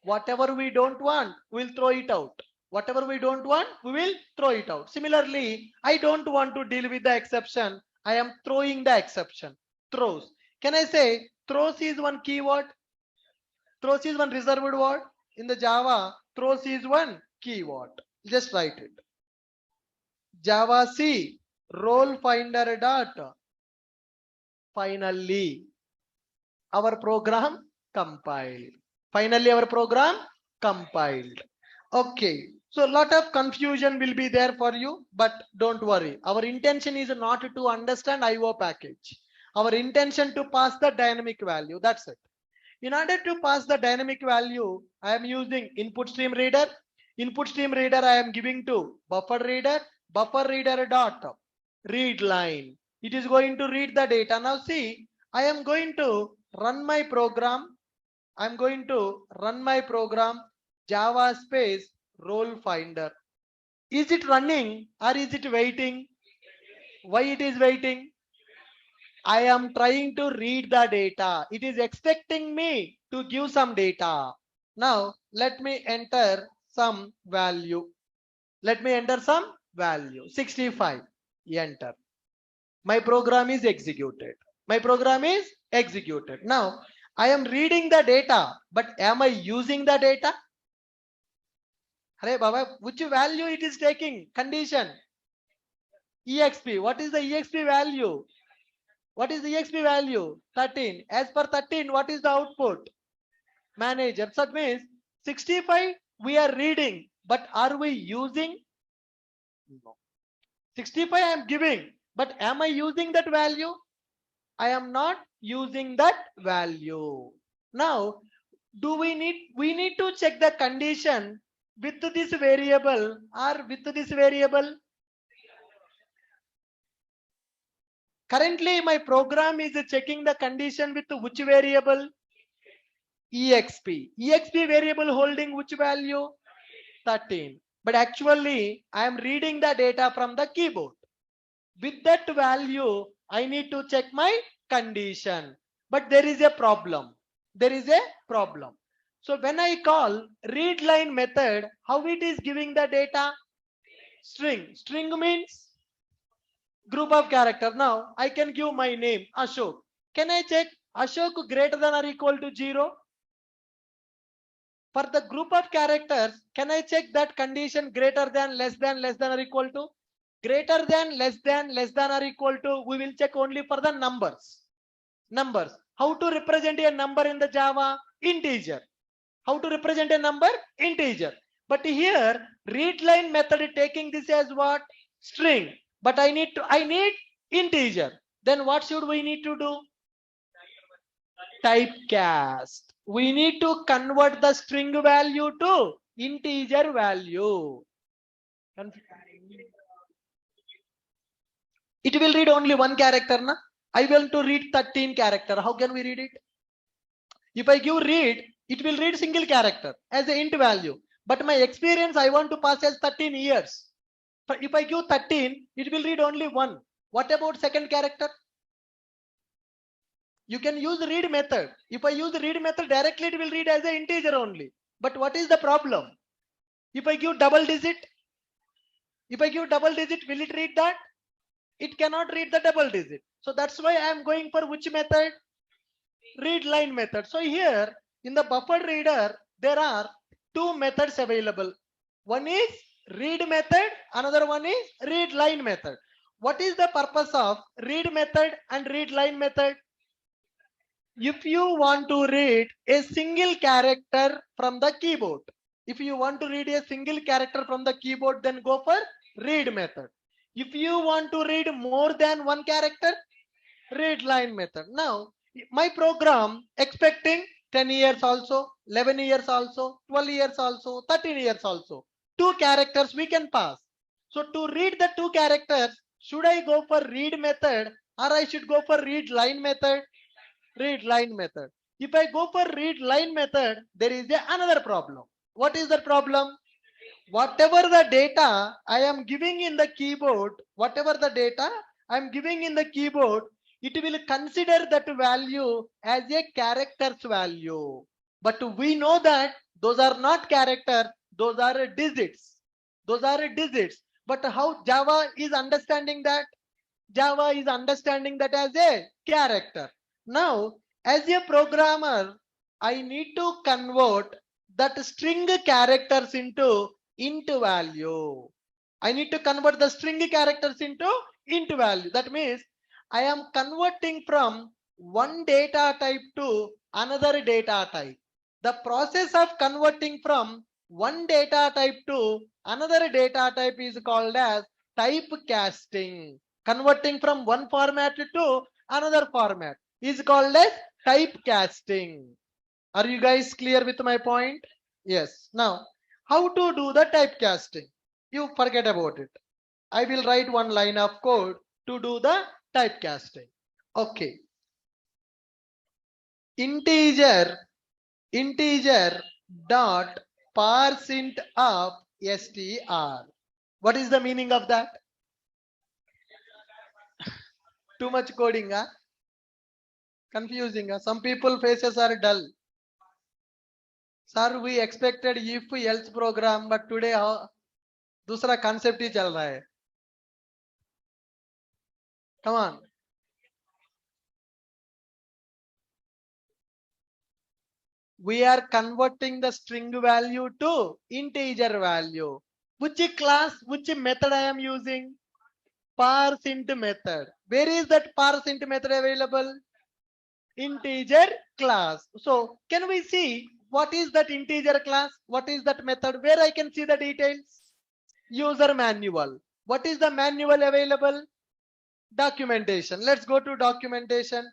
Whatever we don't want, we'll throw it out. Whatever we don't want, we will throw it out. Similarly, I don't want to deal with the exception. I am throwing the exception. Throws. Can I say throws is one keyword? Throws is one reserved word. In the Java, throws is one keyword. Just write it. Java C role finder dot. Finally, our program compiled. Finally, our program compiled. Okay. So a lot of confusion will be there for you, but don't worry. Our intention is not to understand IO package. Our intention to pass the dynamic value. That's it. In order to pass the dynamic value, I am using input stream reader. Input stream reader I am giving to buffer reader dot read line. It is going to read the data. Now see, I am going to run my program. I'm going to run my program Java space role finder. Is it running or is it waiting? Why it is waiting? I am trying to read the data. It is expecting me to give some data. Now let me enter some value. 65. Enter. My program is executed. Now I am reading the data, but am I using the data? Hey Baba, which value it is taking? Condition. EXP. What is the EXP value? What is the EXP value? 13. As per 13, what is the output? manager. So that means 65 we are reading, but are we using? No. 65 I am giving, but am I using that value? I am not using that value. Now, we need to check the condition with this variable or with this variable? Currently, my program is checking the condition with which variable? EXP. EXP variable holding which value? 13. But actually, I am reading the data from the keyboard. With that value, I need to check my condition. But there is a problem. There is a problem. So when I call readLine method, how it is giving the data? String. String means group of character. Now I can give my name Ashok. Can I check Ashok greater than or equal to 0? For the group of characters, can I check that condition greater than, less than or equal to? Greater than, less than or equal to, we will check only for the numbers. Numbers. How to represent a number in the Java? Integer. How to represent a number? Integer. But here, readLine method taking this as what? String. But I need integer. Then what should we need to do? Typecast. We need to convert the string value to integer value. It will read only one character, na? I want to read 13 character. How can we read it? If I give read, it will read single character as an int value. But my experience, I want to pass as 13 years. If I give 13, it will read only one. What about second character? You can use the read method. If I use the read method directly, it will read as an integer only. But what is the problem? If I give double digit, will it read that? It cannot read the double digit. So that's why I am going for which method? readLine method. So here in the buffer reader, there are two methods available. One is read method, another one is readLine method. What is the purpose of read method and readLine method? If you want to read a single character from the keyboard, if you want to read a single character from the keyboard, then go for read method. If you want to read more than one character, readLine method. Now, my program expecting 10 years also, 11 years also, 12 years also, 13 years also. Two characters we can pass. So to read the two characters, should I go for read method or I should go for readLine method? readLine method. If I go for readLine method, there is another problem. What is the problem? Whatever the data I am giving in the keyboard, it will consider that value as a character's value. But we know that those are not characters, those are digits. But how Java is understanding that? Java is understanding that as a character. Now, as a programmer, I need to convert that string characters into int value. I need to convert the string characters into int value. That means I am converting from one data type to another data type. The process of converting from one data type to another data type is called as typecasting. Converting from one format to another format is called as typecasting. Are you guys clear with my point? Yes. Now, how to do the typecasting? You forget about it. I will write one line of code to do the typecasting. Okay. Integer dot parseInt of str. What is the meaning of that? Too much coding, huh? Confusing, huh? Some people faces are dull. Sir, we expected if else program, but today दूसरा concept ही चल रहा है. Come on. We are converting the string value to integer value. Which class, which method I am using? parseInt method. Where is that parseInt method available? Integer class. So can we see what is that integer class? What is that method? Where I can see the details? User manual. What is the manual available? Documentation. Let's go to documentation.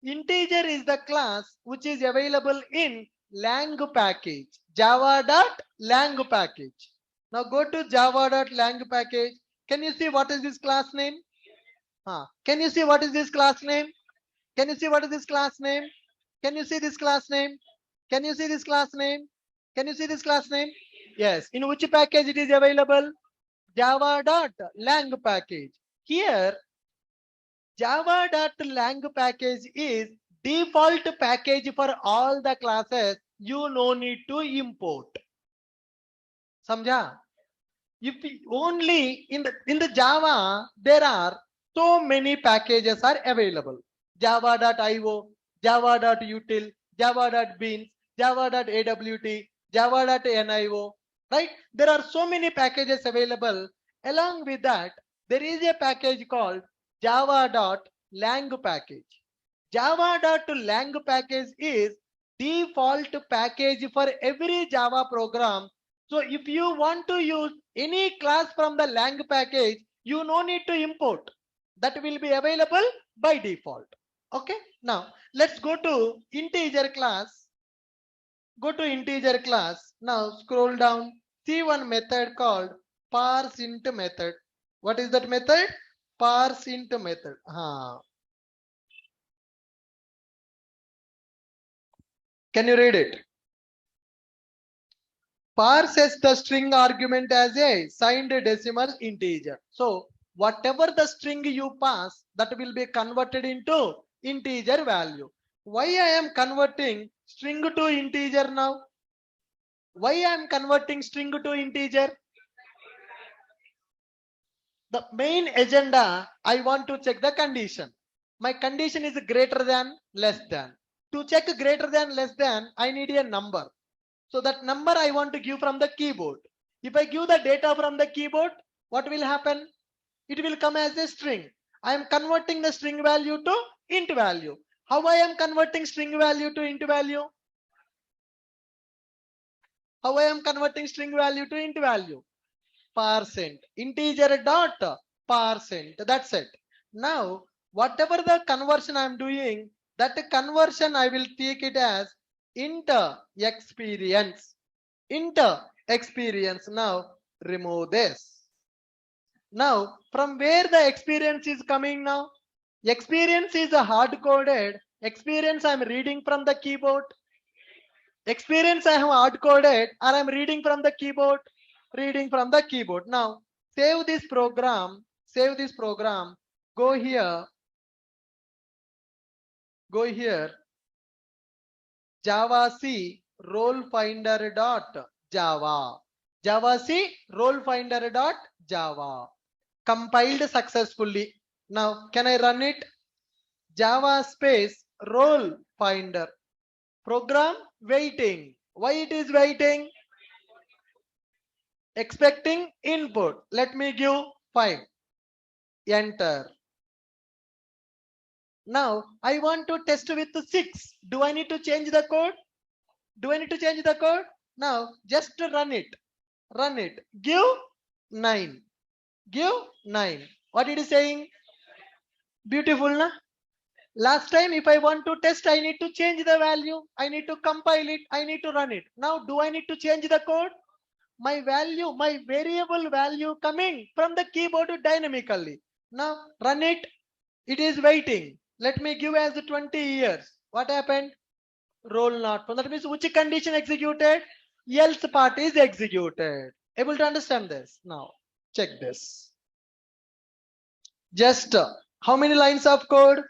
Integer is the class which is available in lang package. Java.lang package. Now go to java.lang package. Can you see what is this class name? Can you see what is this class name? Can you see what is this class name? Can you see this class name? Can you see this class name? Can you see this class name? Yes. In which package it is available? Java.lang package. Here, Java.lang package is default package for all the classes. You no need to import. Samjha? If only in the Java, there are so many packages are available. Java.io, Java.util, Java.beans, Java.awt, Java.nio, right? There are so many packages available. Along with that, there is a package called Java.lang package. Java.lang package is default package for every Java program. So if you want to use any class from the lang package, you no need to import. That will be available by default. Okay. Now let's go to integer class. Go to integer class. Now scroll down. See one method called parseInt method. What is that method? ParseInt method. Can you read it? Parses the string argument as a signed decimal integer. So whatever the string you pass, that will be converted into integer value. Why I am converting string to integer now? Why I am converting string to integer? The main agenda, I want to check the condition. My condition is greater than, less than. To check greater than, less than, I need a number. So that number I want to give from the keyboard. If I give the data from the keyboard, what will happen? It will come as a string. I am converting the string value to int value. How I am converting string value to int value? How I am converting string value to int value? ParseInt. Integer dot parseInt. That's it. Now, whatever the conversion I am doing, that conversion I will take it as int experience. Int experience. Now remove this. Now from where the experience is coming now? Experience is a hard coded. Experience I am reading from the keyboard. Experience I have hard coded or I am reading from the keyboard. Reading from the keyboard. Now save this program. Save this program. Go here. Go here. Java C role finder dot Java. Java C role finder dot Java. Compiled successfully. Now can I run it? Java space role finder. Program waiting. Why it is waiting? Expecting input. Let me give 5. Enter. Now I want to test with 6. Do I need to change the code? Do I need to change the code? Now just run it. Run it. Give 9. Give 9. What it is saying? Beautiful, na? Last time if I want to test, I need to change the value. I need to compile it. I need to run it. Now do I need to change the code? My value, my variable value coming from the keyboard dynamically. Now run it. It is waiting. Let me give as 20 years. What happened? Roll not found. That means which condition executed? Else part is executed. Able to understand this? Now check this. Just how many lines of code?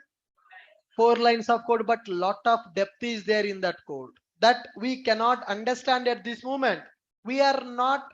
4 lines of code, but lot of depth is there in that code that we cannot understand at this moment. We are not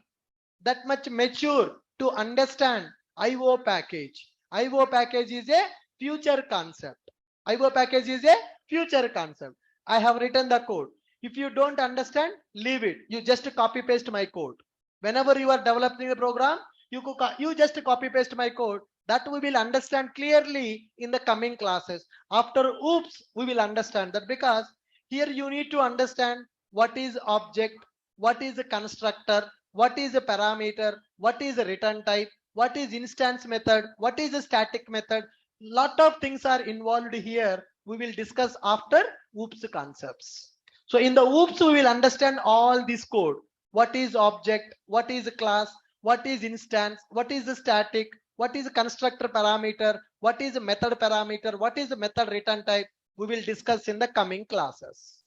that much mature to understand IO package. IO package is a future concept. IO package is a future concept. I have written the code. If you don't understand, leave it. You just copy paste my code. Whenever you are developing a program, you just copy paste my code. That we will understand clearly in the coming classes. After oops, we will understand that, because here you need to understand what is object, what is a constructor, what is a parameter, what is a return type, what is instance method, what is a static method. Lot of things are involved here. We will discuss after OOPS concepts. So in the OOPS, we will understand all this code. What is object, what is a class, what is instance, what is the static, what is a constructor parameter, what is a method parameter, what is a method return type. We will discuss in the coming classes.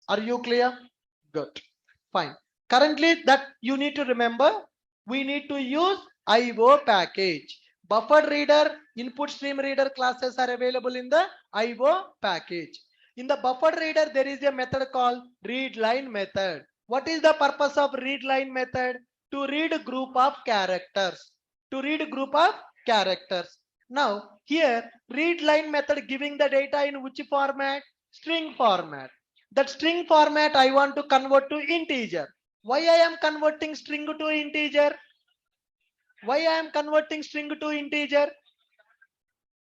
Are you clear? Good. Fine. Currently that you need to remember, we need to use IO package. Buffer reader, input stream reader classes are available in the IO package. In the buffer reader, there is a method called readLine method. What is the purpose of readLine method? To read a group of characters. To read a group of characters. Now here readLine method giving the data in which format? String format. That string format I want to convert to integer. Why I am converting string to integer? Why I am converting string to integer?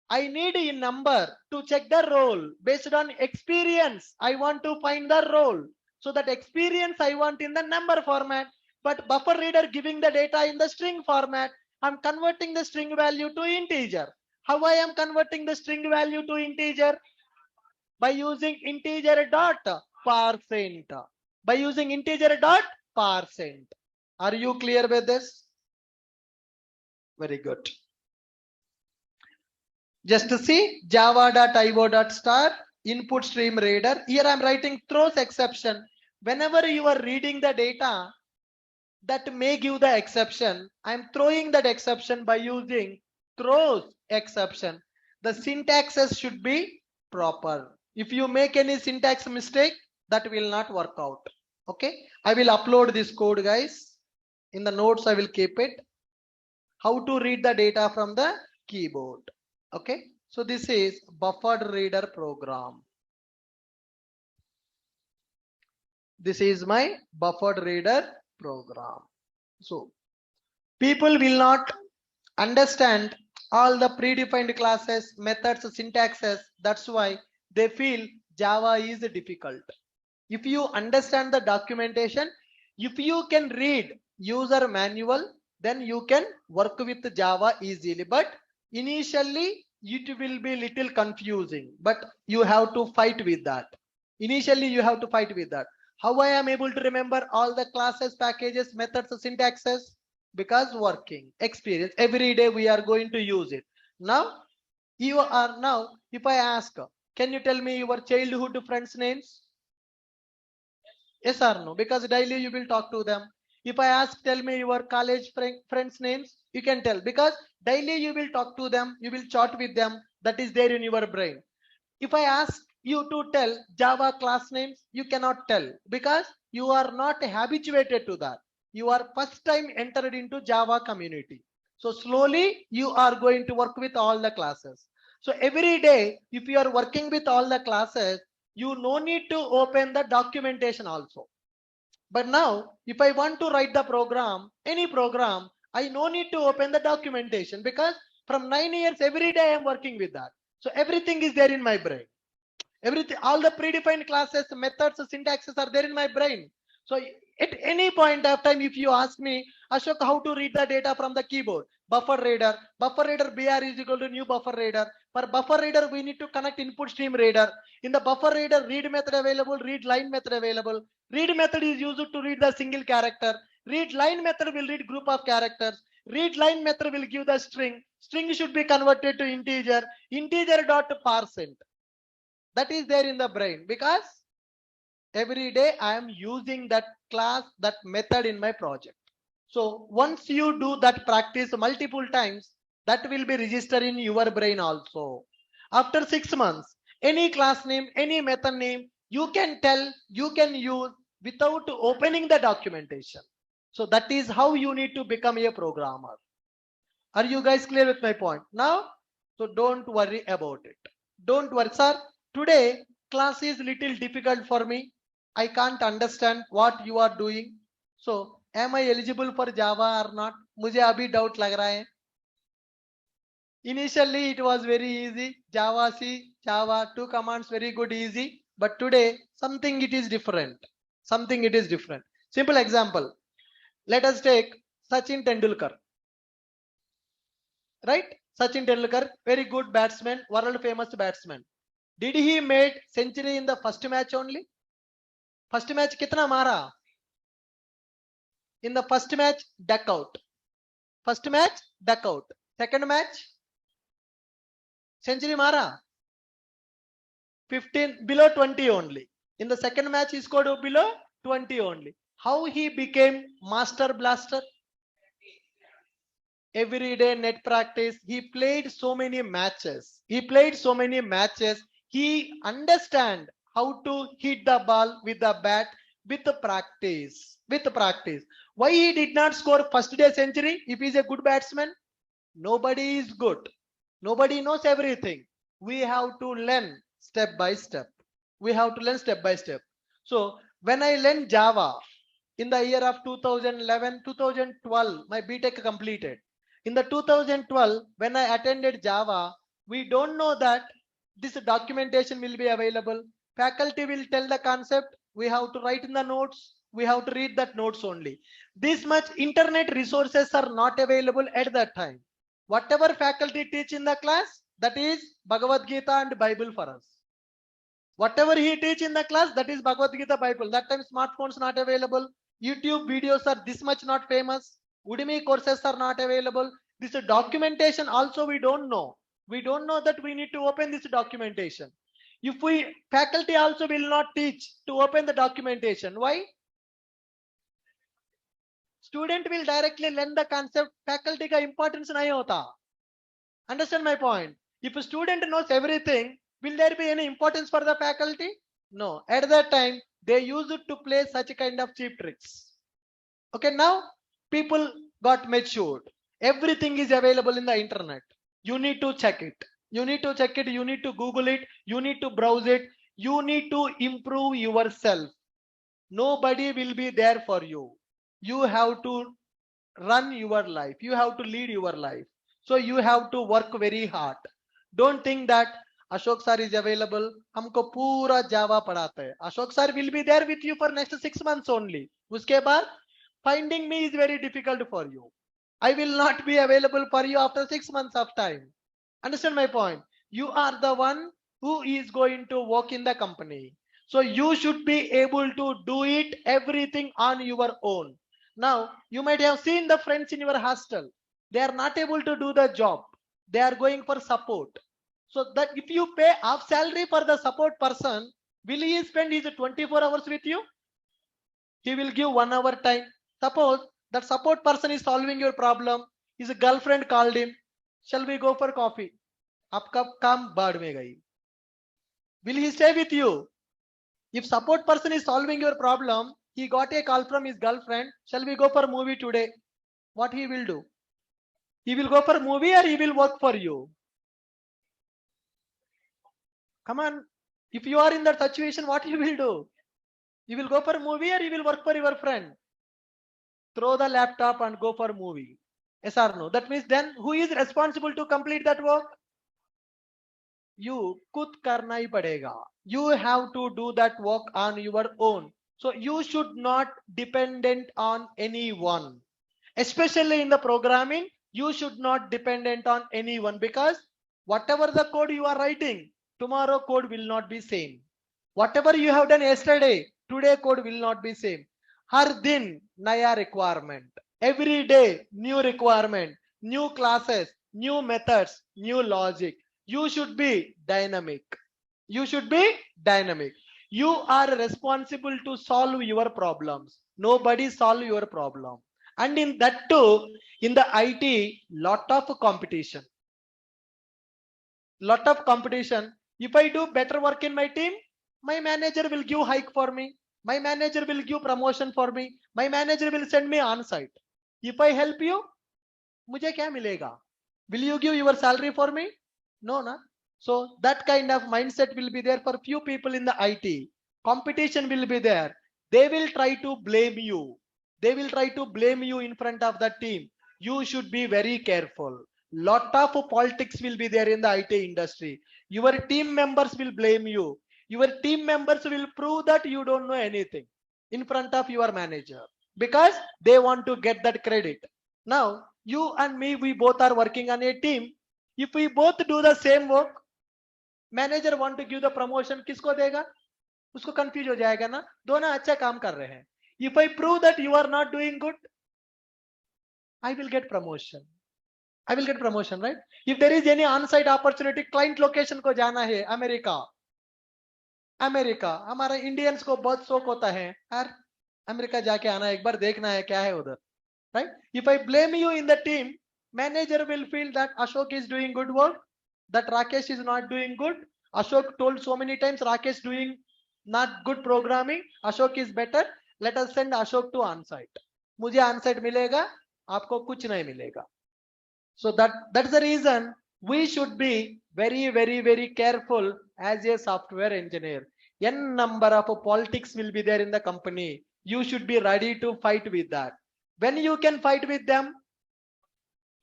I need a number to check the role. Based on experience, I want to find the role. So that experience I want in the number format. But buffer reader giving the data in the string format. I'm converting the string value to integer. How I am converting the string value to integer? By using integer dot %. By using integer dot %. Are you clear with this? Very good. Just to see java.io.star input stream reader. Here I am writing throws exception. Whenever you are reading the data that may give the exception, I am throwing that exception by using throws exception. The syntaxes should be proper. If you make any syntax mistake, that will not work out. Okay, I will upload this code, guys. In the notes, I will keep it. How to read the data from the keyboard. Okay, so this is buffered reader program. This is my buffered reader program. So people will not understand all the predefined classes, methods, syntaxes. That's why they feel Java is difficult. If you understand the documentation, if you can read user manual, then you can work with Java easily. But initially it will be little confusing, but you have to fight with that. Initially you have to fight with that. How I am able to remember all the classes, packages, methods, syntaxes? Because working experience, every day we are going to use it. Now you are now, if I ask, can you tell me your childhood friends names? Yes or no? Because daily you will talk to them. If I ask, tell me your college friends names, you can tell, because daily you will talk to them, you will chat with them. That is there in your brain. If I ask you to tell Java class names, you cannot tell, because you are not habituated to that. You are first time entered into Java community. So slowly you are going to work with all the classes. So every day, if you are working with all the classes, you no need to open the documentation also. But now, if I want to write the program, any program, I no need to open the documentation, because from 9 years, every day I am working with that. So everything is there in my brain. Everything, all the predefined classes, methods, syntaxes are there in my brain. So at any point of time, if you ask me, Ashok, how to read the data from the keyboard? Buffer reader BR is equal to new buffer reader. For buffer reader, we need to connect input stream reader. In the buffer reader, read method available, read line method available. Read method is used to read the single character. Read line method will read group of characters. Read line method will give the string. String should be converted to integer. Integer dot %. That is there in the brain, because every day I am using that class, that method in my project. So once you do that practice multiple times, that will be registered in your brain also. After 6 months, any class name, any method name, you can tell, you can use without opening the documentation. So that is how you need to become a programmer. Are you guys clear with my point now? So don't worry about it. Don't worry, sir. Today class is little difficult for me. I can't understand what you are doing. So am I eligible for Java or not? मुझे अभी doubt लग रहा है. Initially it was very easy. Java C, Java 2 commands very good, easy. But today something it is different. Something it is different. Simple example. Let us take Sachin Tendulkar. Right? Sachin Tendulkar, very good batsman, world famous batsman. Did he made century in the first match only? First match kitna mara? In the first match, duck out. First match, duck out. Second match, century mara. 15, below 20 only. In the second match, he scored below 20 only. How he became master blaster? Every day net practice. He played so many matches. He understand how to hit the ball with the bat with the practice. Why he did not score first day century if he is a good batsman? Nobody is good. Nobody knows everything. We have to learn step by step. So when I learned Java in the year of 2011, 2012, my BTech completed. In the 2012, when I attended Java, we don't know that this documentation will be available. Faculty will tell the concept. We have to write in the notes. We have to read that notes only. This much internet resources are not available at that time. Whatever faculty teach in the class, that is Bhagavad Gita and Bible for us. Whatever he teach in the class, that is Bhagavad Gita, Bible. That time smartphones not available. YouTube videos are this much not famous. Udemy courses are not available. This documentation also we don't know. We don't know that we need to open this documentation. If we faculty also will not teach to open the documentation. Why? Student will directly learn the concept. Faculty ka importance nahi hota. Understand my point? If a student knows everything, will there be any importance for the faculty? No. At that time, they used to play such kind of cheap tricks. Okay, now people got matured. Everything is available in the internet. You need to check it. You need to Google it. You need to browse it. You need to improve yourself. Nobody will be there for you. You have to run your life. You have to lead your life. So you have to work very hard. Don't think that Ashok sir is available. हमको पूरा Java पढ़ाता है. Ashok sir will be there with you for next 6 months only. उसके बाद finding me is very difficult for you. I will not be available for you after 6 months of time. Understand my point? You are the one who is going to work in the company. So you should be able to do it everything on your own. Now, you might have seen the friends in your hostel. They are not able to do the job. They are going for support. So that if you pay half salary for the support person, will he spend his 24 hours with you? He will give 1 hour time. Suppose that support person is solving your problem. His girlfriend called him. Shall we go for coffee? Aapka kaam baad mein gayi. Will he stay with you? If support person is solving your problem, he got a call from his girlfriend. Shall we go for movie today? What he will do? He will go for movie or he will work for you? Come on. If you are in that situation, what you will do? You will go for movie or you will work for your friend? Throw the laptop and go for movie. Yes or no? That means then who is responsible to complete that work? You khud karna hi padega. You have to do that work on your own. So you should not dependent on anyone. Especially in the programming, you should not dependent on anyone, because whatever the code you are writing, tomorrow code will not be same. Whatever you have done yesterday, today code will not be same. Har din naya requirement. Every day new requirement, new classes, new methods, new logic. You should be dynamic. You are responsible to solve your problems. Nobody solve your problem. And in that too, in the IT, lot of competition. If I do better work in my team, my manager will give hike for me. My manager will give promotion for me. My manager will send me on site. If I help you, मुझे क्या मिलेगा? Will you give your salary for me? No, na. So that kind of mindset will be there for few people in the IT. Competition will be there. They will try to blame you. In front of the team. You should be very careful. Lot of politics will be there in the IT industry. Your team members will blame you. Your team members will prove that you don't know anything. in front of your manager because they want to get that credit. Now, you and me, we both are working on a team. If we both do the same work, manager want to give the promotion, किसको देगा? उसको confuse हो जाएगा ना, दोनों अच्छा काम कर रहे हैं. If I prove that you are not doing good, I will get promotion. I will get promotion, right? If there is any on-site opportunity, client location को जाना है, अमेरिका, हमारा इंडियंस को बहुत शौक होता है यार, अमेरिका जाके आना, एक बार देखना है क्या है उधर, right? If I blame you in the team, manager will feel that Ashok is doing good work, that Rakesh is not doing good. Ashok told so many times Rakesh doing not good programming, Ashok is better. Let us send Ashok to on-site. मुझे on-site मिलेगा, आपको कुछ नहीं मिलेगा. So that's the reason we should be very careful as a software engineer. N number of politics will be there in the company. You should be ready to fight with that. When you can fight with them,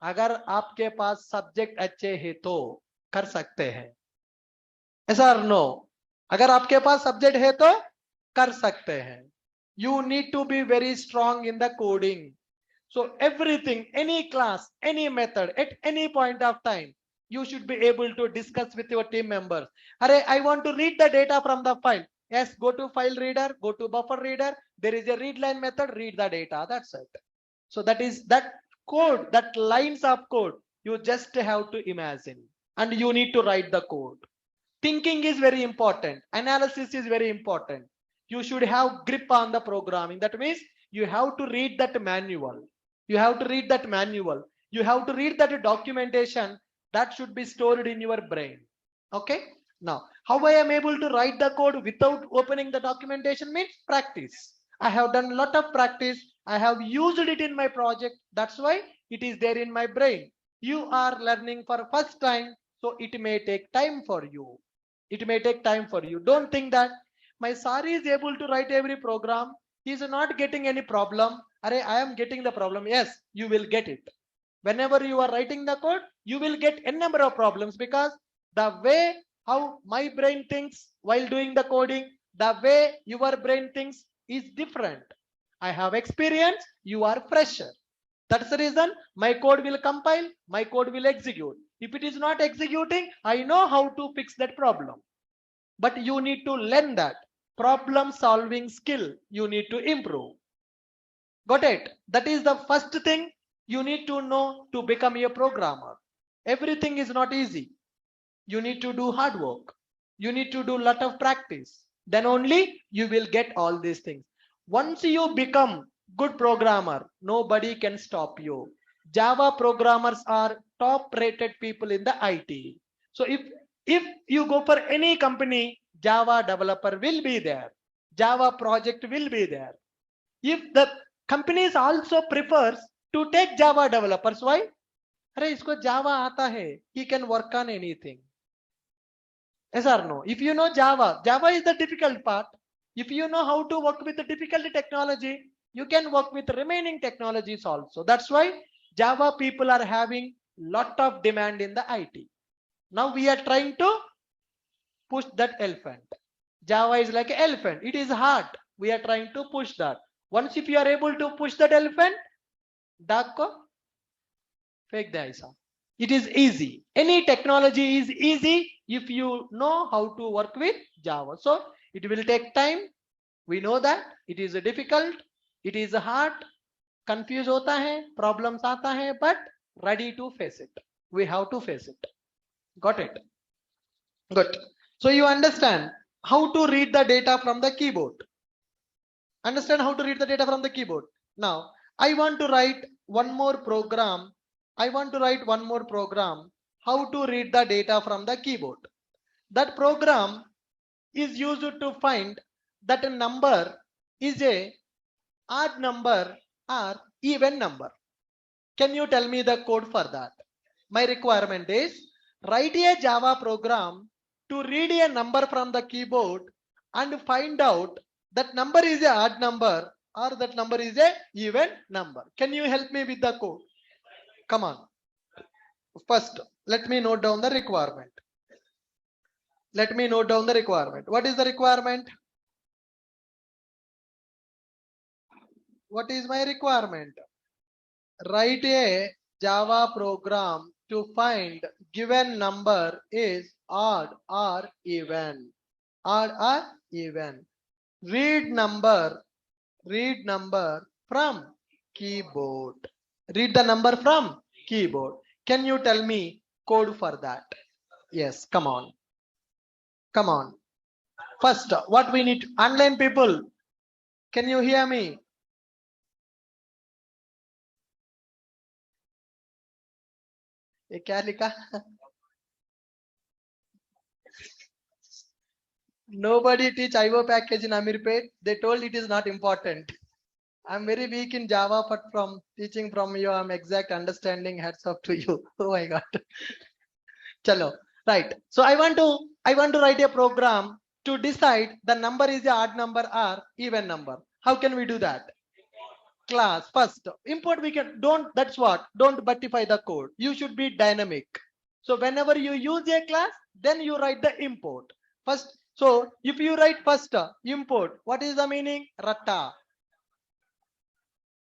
अगर आपके पास subject अच्छे हैं तो कर सकते हैं. Yes or no? अगर आपके पास सब्जेक्ट है तो कर सकते हैं. You need to be very strong in the coding. So everything, any class, any method, at any point of time, you should be able to discuss with your team members. Arey, I want to read the data from the file. Yes, go to file reader, go to buffer reader. There is a read line method, read the data. That's it. So that is that code, that lines of code, you just have to imagine and you need to write the code. Thinking is very important. Analysis is very important. You should have grip on the programming. That means you have to read that manual. You have to read that manual. You have to read that documentation that should be stored in your brain. Okay. Now, how I am able to write the code without opening the documentation means practice. I have done a lot of practice. I have used it in my project. That's why it is there in my brain. You are learning for first time, so it may take time for you. It may take time for you. Don't think that my sir is able to write every program. He is not getting any problem. Arey, I am getting the problem. Yes, you will get it. Whenever you are writing the code, you will get a number of problems because the way how my brain thinks while doing the coding, the way your brain thinks is different. I have experience, you are fresher. That's the reason my code will compile, my code will execute. If it is not executing, I know how to fix that problem. But you need to learn that problem solving skill you need to improve. Got it? That is the first thing you need to know to become a programmer. Everything is not easy. You need to do hard work. You need to do a lot of practice. Then only you will get all these things. Once you become good programmer, nobody can stop you. Java programmers are top rated people in the IT. So if you go for any company, Java developer will be there. Java project will be there. If the companies also prefers to take Java developers, why? अरे इसको Java आता है, he can work on anything. Yes or no? If you know Java, Java is the difficult part. If you know how to work with the difficult technology, you can work with remaining technologies also. That's why Java people are having lot of demand in the IT. Now we are trying to push that elephant. Java is like an elephant. It is hard. We are trying to push that. Once if you are able to push that elephant, डाक को फेंक दे ऐसा. It is easy. Any technology is easy if you know how to work with Java. So it will take time. We know that it is difficult. It is hard. Confuse होता है, problems आता है, but ready to face it. We have to face it. Got it? Good. So you understand how to read the data from the keyboard. Understand how to read the data from the keyboard. Now, I want to write one more program. How to read the data from the keyboard. That program is used to find that a number is a odd number or even number. Can you tell me the code for that? My requirement is write a Java program to read a number from the keyboard and find out that number is a odd number or that number is a even number. Can you help me with the code? Come on. First, let me note down the requirement. What is the requirement? What is my requirement? Write a Java program to find given number is odd or even. Odd or even. Read number from keyboard. Read the number from keyboard. Can you tell me code for that? Yes, come on. Come on. First, what we need, online people, can you hear me? ये क्या लिखा? Nobody teach IO package in Amirpet. They told it is not important. I'm very weak in Java, but from teaching from you, I'm exact understanding. Hats off to you. Oh my God. Chalo. Right. So I want to write a program to decide the number is a odd number or even number. How can we do that? Class first import, we can that's what, don't buttify the code. You should be dynamic. So whenever you use a class, then you write the import first. So if you write first import, what is the meaning? Ratta.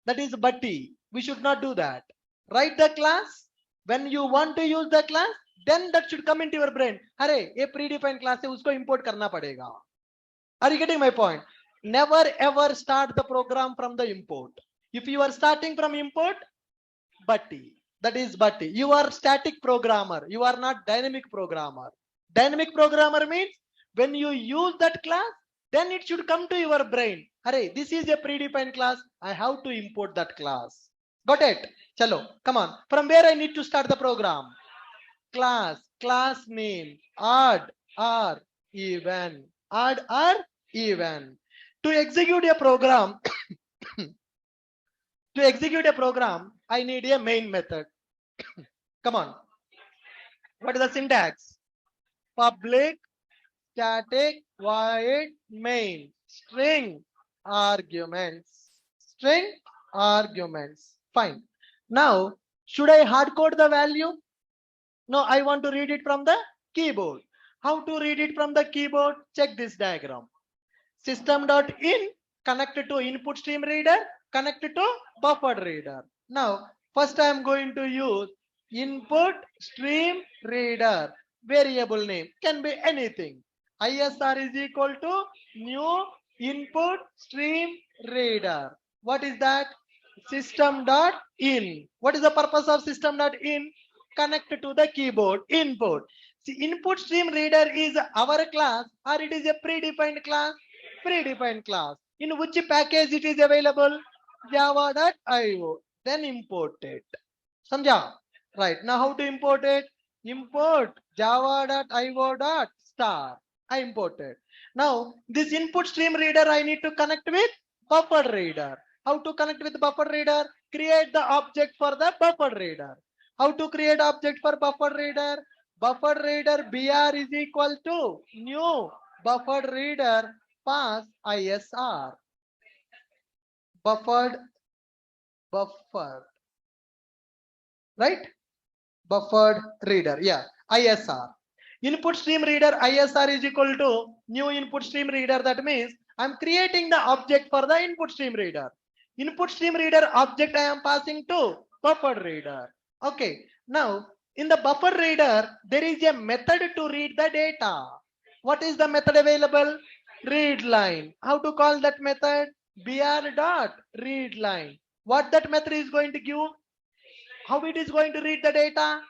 That is butty. We should not do that. Write the class. When you want to use the class, then that should come into your brain. Arey, a predefined class hai, usko import karna padega. Are you getting my point? Never ever start the program from the import. If you are starting from import, butty. That is butty. You are static programmer. You are not dynamic programmer. Dynamic programmer means when you use that class, then it should come to your brain. Arey, this is a predefined class. I have to import that class. Got it? Chalo, come on. From where I need to start the program? Class name, odd or even. Odd or even. To execute a program, I need a main method. Come on. What is the syntax? Public static void main string arguments. Fine. Now, should I hard code the value? No, I want to read it from the keyboard. How to read it from the keyboard? Check this diagram. System.in connected to input stream reader, connected to buffer reader. Now, first I am going to use input stream reader. Variable name can be anything. ISR is equal to new input stream reader. What is that? System.in. What is the purpose of system.in? Connected to the keyboard input. See, input stream reader is our class or it is a predefined class? Predefined class. In which package it is available? Java.io. Then import it. Samjha? Right. Now how to import it? Import java.io.star. I imported. Now this input stream reader I need to connect with buffer reader. How to connect with buffer reader? Create the object for the buffer reader. How to create object for buffer reader? Buffer reader BR is equal to new buffer reader pass ISR. Buffered. Right? Buffered reader. Yeah. ISR. Input stream reader ISR is equal to new input stream reader. That means I'm creating the object for the input stream reader. Input stream reader object I am passing to buffer reader. Okay. Now in the buffer reader, there is a method to read the data. What is the method available? Read line. How to call that method? br.readline. What that method is going to give? How it is going to read the data?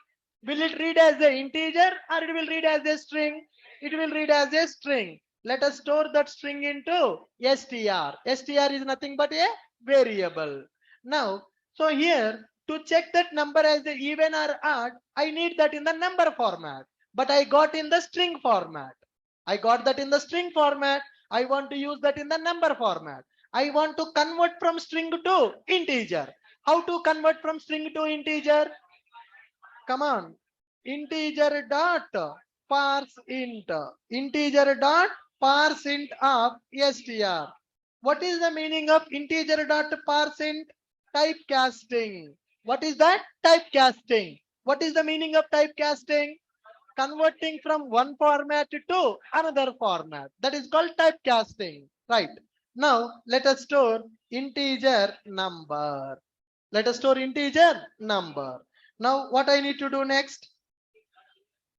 Will it read as an integer or it will read as a string? It will read as a string. Let us store that string into str. Str is nothing but a variable. Now, so here to check that number as the even or odd, I need that in the number format. But I got in the string format. I got that in the string format. I want to use that in the number format. I want to convert from string to integer. How to convert from string to integer? Come on. Integer dot parse int. Integer dot parse int of str. What is the meaning of integer dot parse int? Typecasting. What is that? Typecasting. What is the meaning of typecasting? Converting from one format to another format. That is called typecasting. Right. Now let us store integer number. Let us store integer number. Now what I need to do next?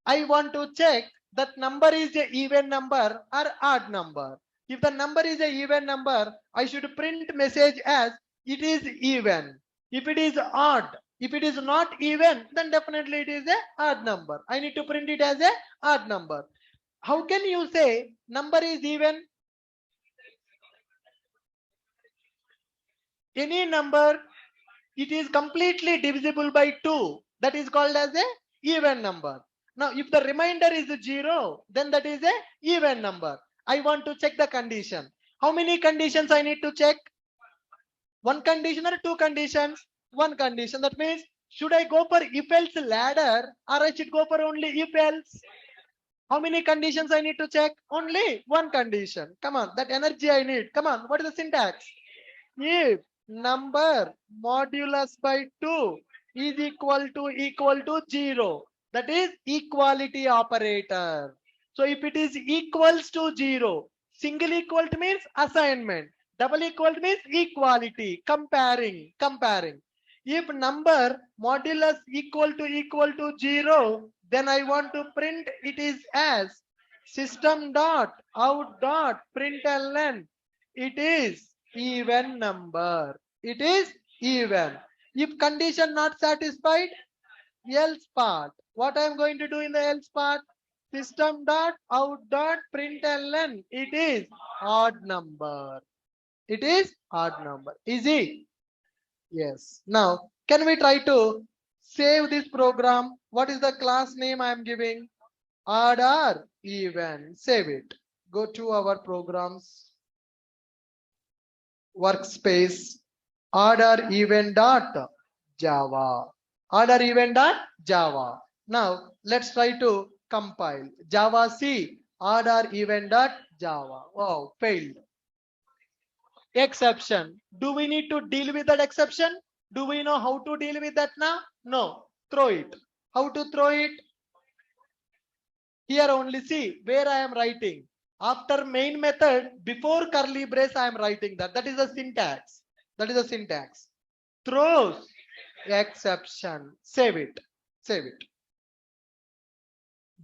I want to check that number is a even number or odd number. If the number is a even number, I should print message as it is even. If it is odd, if it is not even, then definitely it is a odd number. I need to print it as a odd number. How can you say number is even? Any number, it is completely divisible by 2. That is called as a even number. Now, if the remainder is 0, then that is a even number. I want to check the condition. How many conditions I need to check? One condition or two conditions? One condition. That means, should I go for if else ladder or I should go for only if else? How many conditions I need to check? Only one condition. Come on, that energy I need. Come on, what is the syntax? If number modulus by 2 is equal to 0, that is equality operator. So if it is equals to 0, single equal to means assignment, double equal to means equality, comparing. If number modulus equal to 0, then I want to print it is as system dot out dot println it is even number. It is even. If condition not satisfied, else part. What I am going to do in the else part? System dot out dot println it is odd number. It is odd number. Easy? Yes. Now, can we try to save this program? What is the class name I am giving? Odd or even. Save it. Go to our programs. Workspace. Order event dot Java. Order event dot Java. Now let's try to compile. Java C order event dot Java. Wow, failed. Exception. Do we need to deal with that exception? Do we know how to deal with that now? No. Throw it. How to throw it? Here only see where I am writing. After main method, before curly brace, I am writing that. That is the syntax. That is the syntax. Throws exception. Save it. Save it.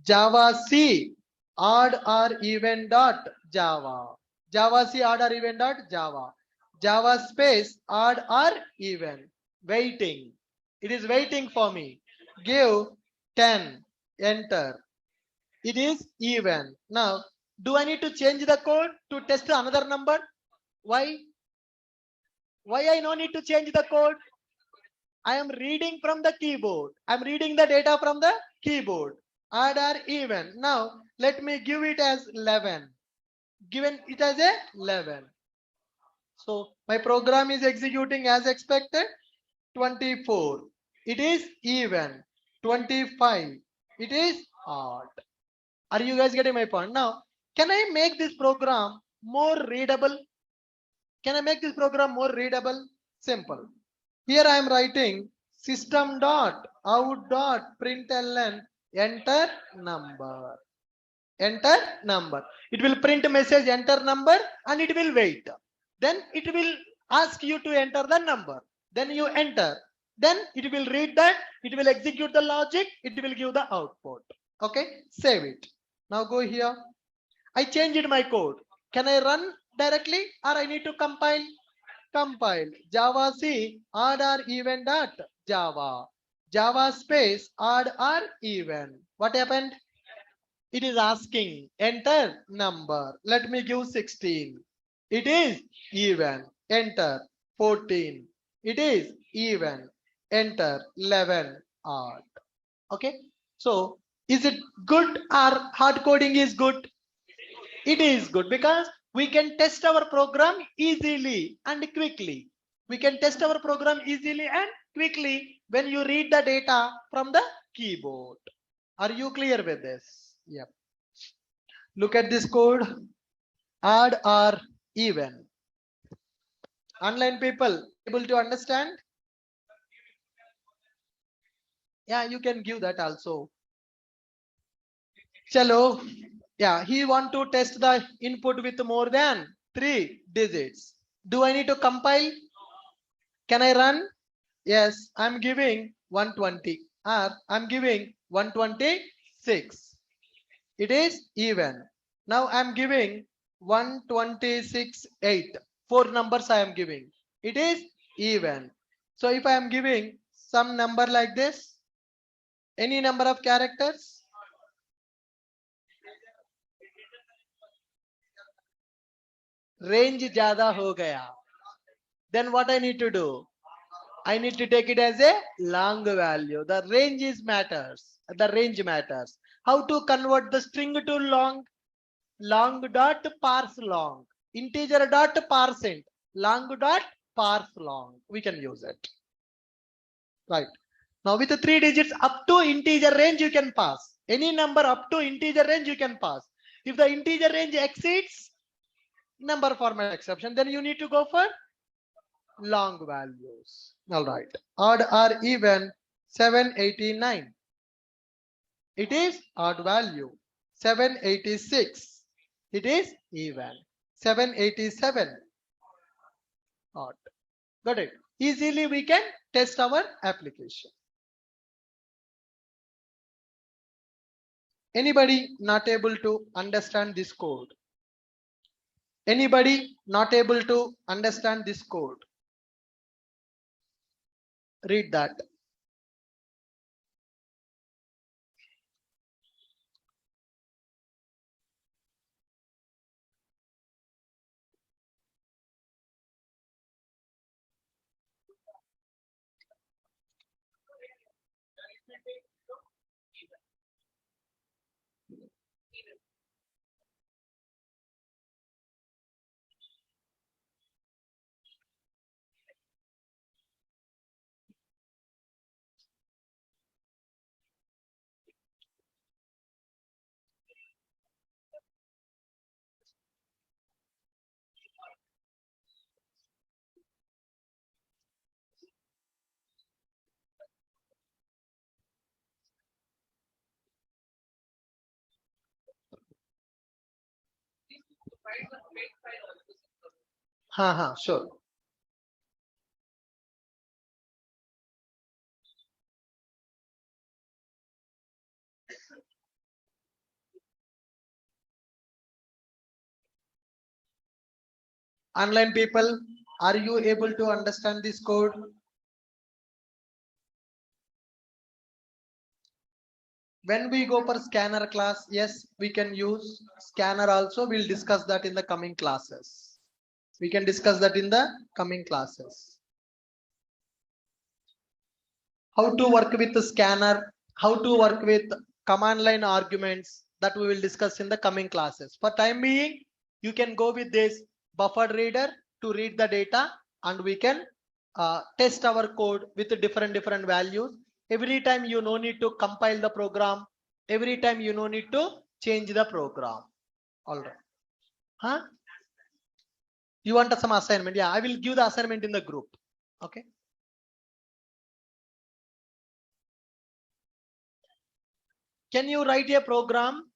Java C odd or even dot Java. Java C odd or even dot Java. Java space odd or even. Waiting. It is waiting for me. Give 10. Enter. It is even. Now, do I need to change the code to test another number? Why? Why I no need to change the code? I am reading from the keyboard. I am reading the data from the keyboard. Odd or even. Now, let me give it as 11. Given it as a 11. So, my program is executing as expected. 24. It is even. 25. It is odd. Are you guys getting my point? Now, can I make this program more readable? Can I make this program more readable? Simple. Here I am writing system dot out dot println enter number. Enter number. It will print a message enter number and it will wait. Then it will ask you to enter the number. Then you enter. Then it will read that. It will execute the logic. It will give the output. Okay. Save it. Now go here. I changed my code. Can I run directly or I need to compile? Compile. Java C odd or even dot Java. Java space odd or even. What happened? It is asking enter number. Let me give 16. It is even. Enter 14. It is even. Enter 11 odd. Okay. So is it good or hard coding is good? It is good because we can test our program easily and quickly. We can test our program easily and quickly when you read the data from the keyboard. Are you clear with this? Yep. Look at this code. Odd or even. Online people able to understand? Yeah, you can give that also. Chalo. Yeah, he want to test the input with more than 3 digits. Do I need to compile? Can I run? Yes, I'm giving 120 or I'm giving 126. It is even. Now I'm giving 126, 8. 4 numbers I am giving. It is even. So if I am giving some number like this, any number of characters, range ज़्यादा हो गया. Then what I need to do? I need to take it as a long value. The range is matters. The range matters. How to convert the string to long? Long dot parse long. Integer dot parse int. Long dot parse long. We can use it. Right. Now with the 3 digits up to integer range you can pass. Any number up to integer range you can pass. If the integer range exceeds number format exception, then you need to go for long values. All right. Odd or even 789. It is odd value. 786. It is even. 787. Odd. Got it. Easily we can test our application. Anybody not able to understand this code? Anybody not able to understand this code? Read that. Sure. Online people, are you able to understand this code? When we go for scanner class, yes, we can use scanner also. We'll discuss that in the coming classes. We can discuss that in the coming classes. How to work with the scanner, how to work with command line arguments, that we will discuss in the coming classes. For time being, you can go with this buffered reader to read the data, and we can test our code with different values. Every time you no need to compile the program. Every time you no need to change the program. All right. Huh? You want some assignment? Yeah, I will give the assignment in the group. Okay. Can you write a program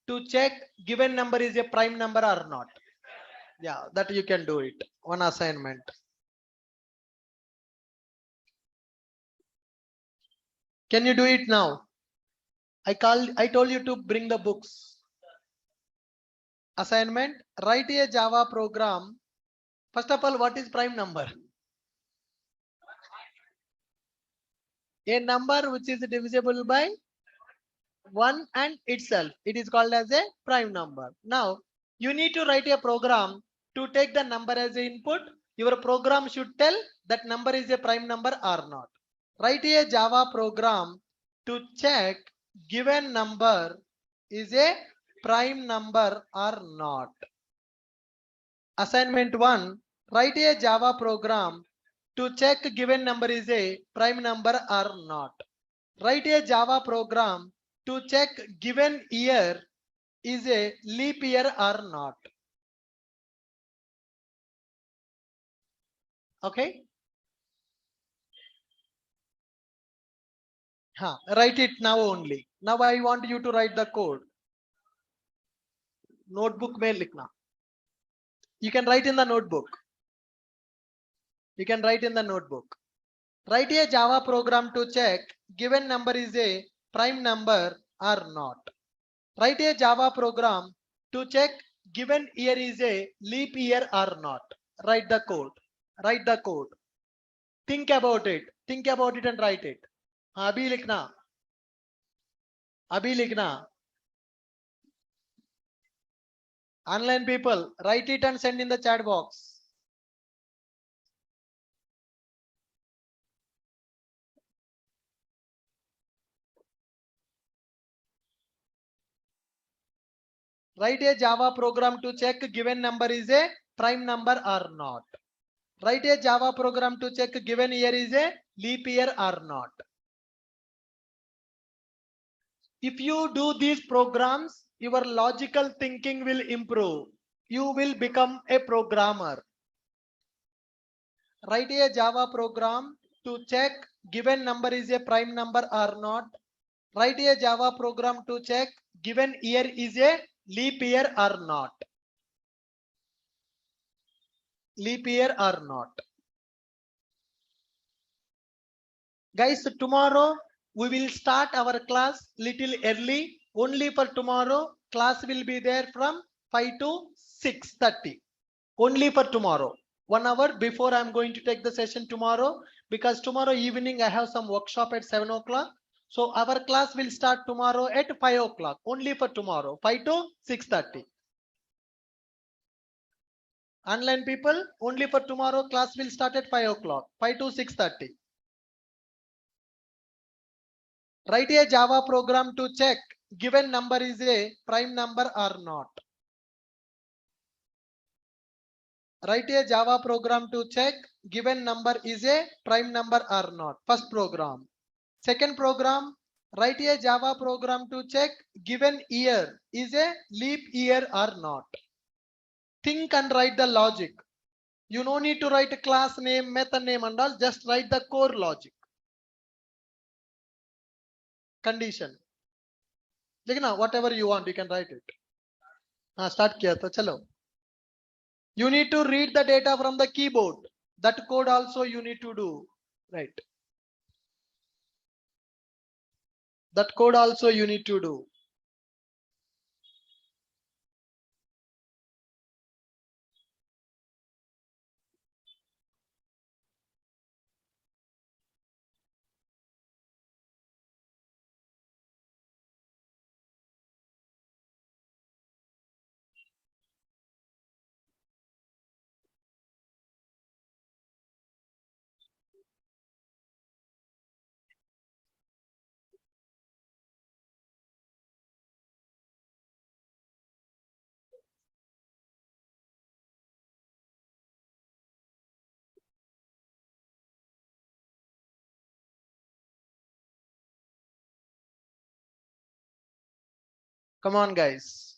to check given number is a prime number or not? Yeah, that you can do it. One assignment. Can you do it now? I told you to bring the books. Assignment, write a Java program. First of all, what is prime number? A number which is divisible by 1 and itself. It is called as a prime number. Now, you need to write a program to take the number as an input. Your program should tell that number is a prime number or not. Write a Java program to check given number is a prime number or not. Assignment 1, write a Java program to check given number is a prime number or not. Write a Java program to check given year is a leap year or not. Okay. Write it now only. Now I want you to write the code. Notebook में लिखना. You can write in the notebook. You can write in the notebook. Write a Java program to check given number is a prime number or not. Write a Java program to check given year is a leap year or not. Write the code. Write the code. Think about it. Think about it and write it. अभी लिखना. अभी लिखना. Online people, write it and send in the chat box. Write a Java program to check given number is a prime number or not. Write a Java program to check given year is a leap year or not. If you do these programs, your logical thinking will improve. You will become a programmer. Write a Java program to check given number is a prime number or not. Write a Java program to check given year is a leap year or not. Leap year or not. Guys, tomorrow we will start our class little early. Only for tomorrow, class will be there from 5 to 6:30. Only for tomorrow. 1 hour before I'm going to take the session tomorrow, because tomorrow evening I have some workshop at 7 o'clock. So our class will start tomorrow at 5 o'clock. Only for tomorrow, 5 to 6:30. Online people, only for tomorrow, class will start at 5 o'clock, 5 to 6:30. Write a Java program to check given number is a prime number or not. Write a Java program to check given number is a prime number or not. First program. Second program, write a Java program to check given year is a leap year or not. Think and write the logic. You no need to write a class name, method name and all, just write the core logic. Condition. Whatever you want, you can write it. Start kiya to chalo. You need to read the data from the keyboard. That code also you need to do. Right. That code also you need to do. Come on, guys.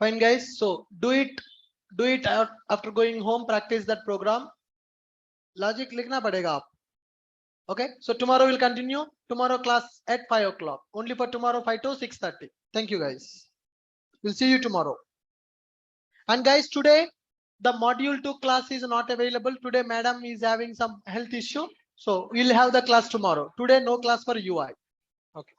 Fine guys, so do it after going home, practice that program. Logic likhna padega aap. Okay, so tomorrow we'll continue. Tomorrow class at 5 o'clock. Only for tomorrow 5 to 6:30. Thank you guys. We'll see you tomorrow. And guys, today the module 2 class is not available. Today madam is having some health issue. So we'll have the class tomorrow. Today no class for UI. Okay.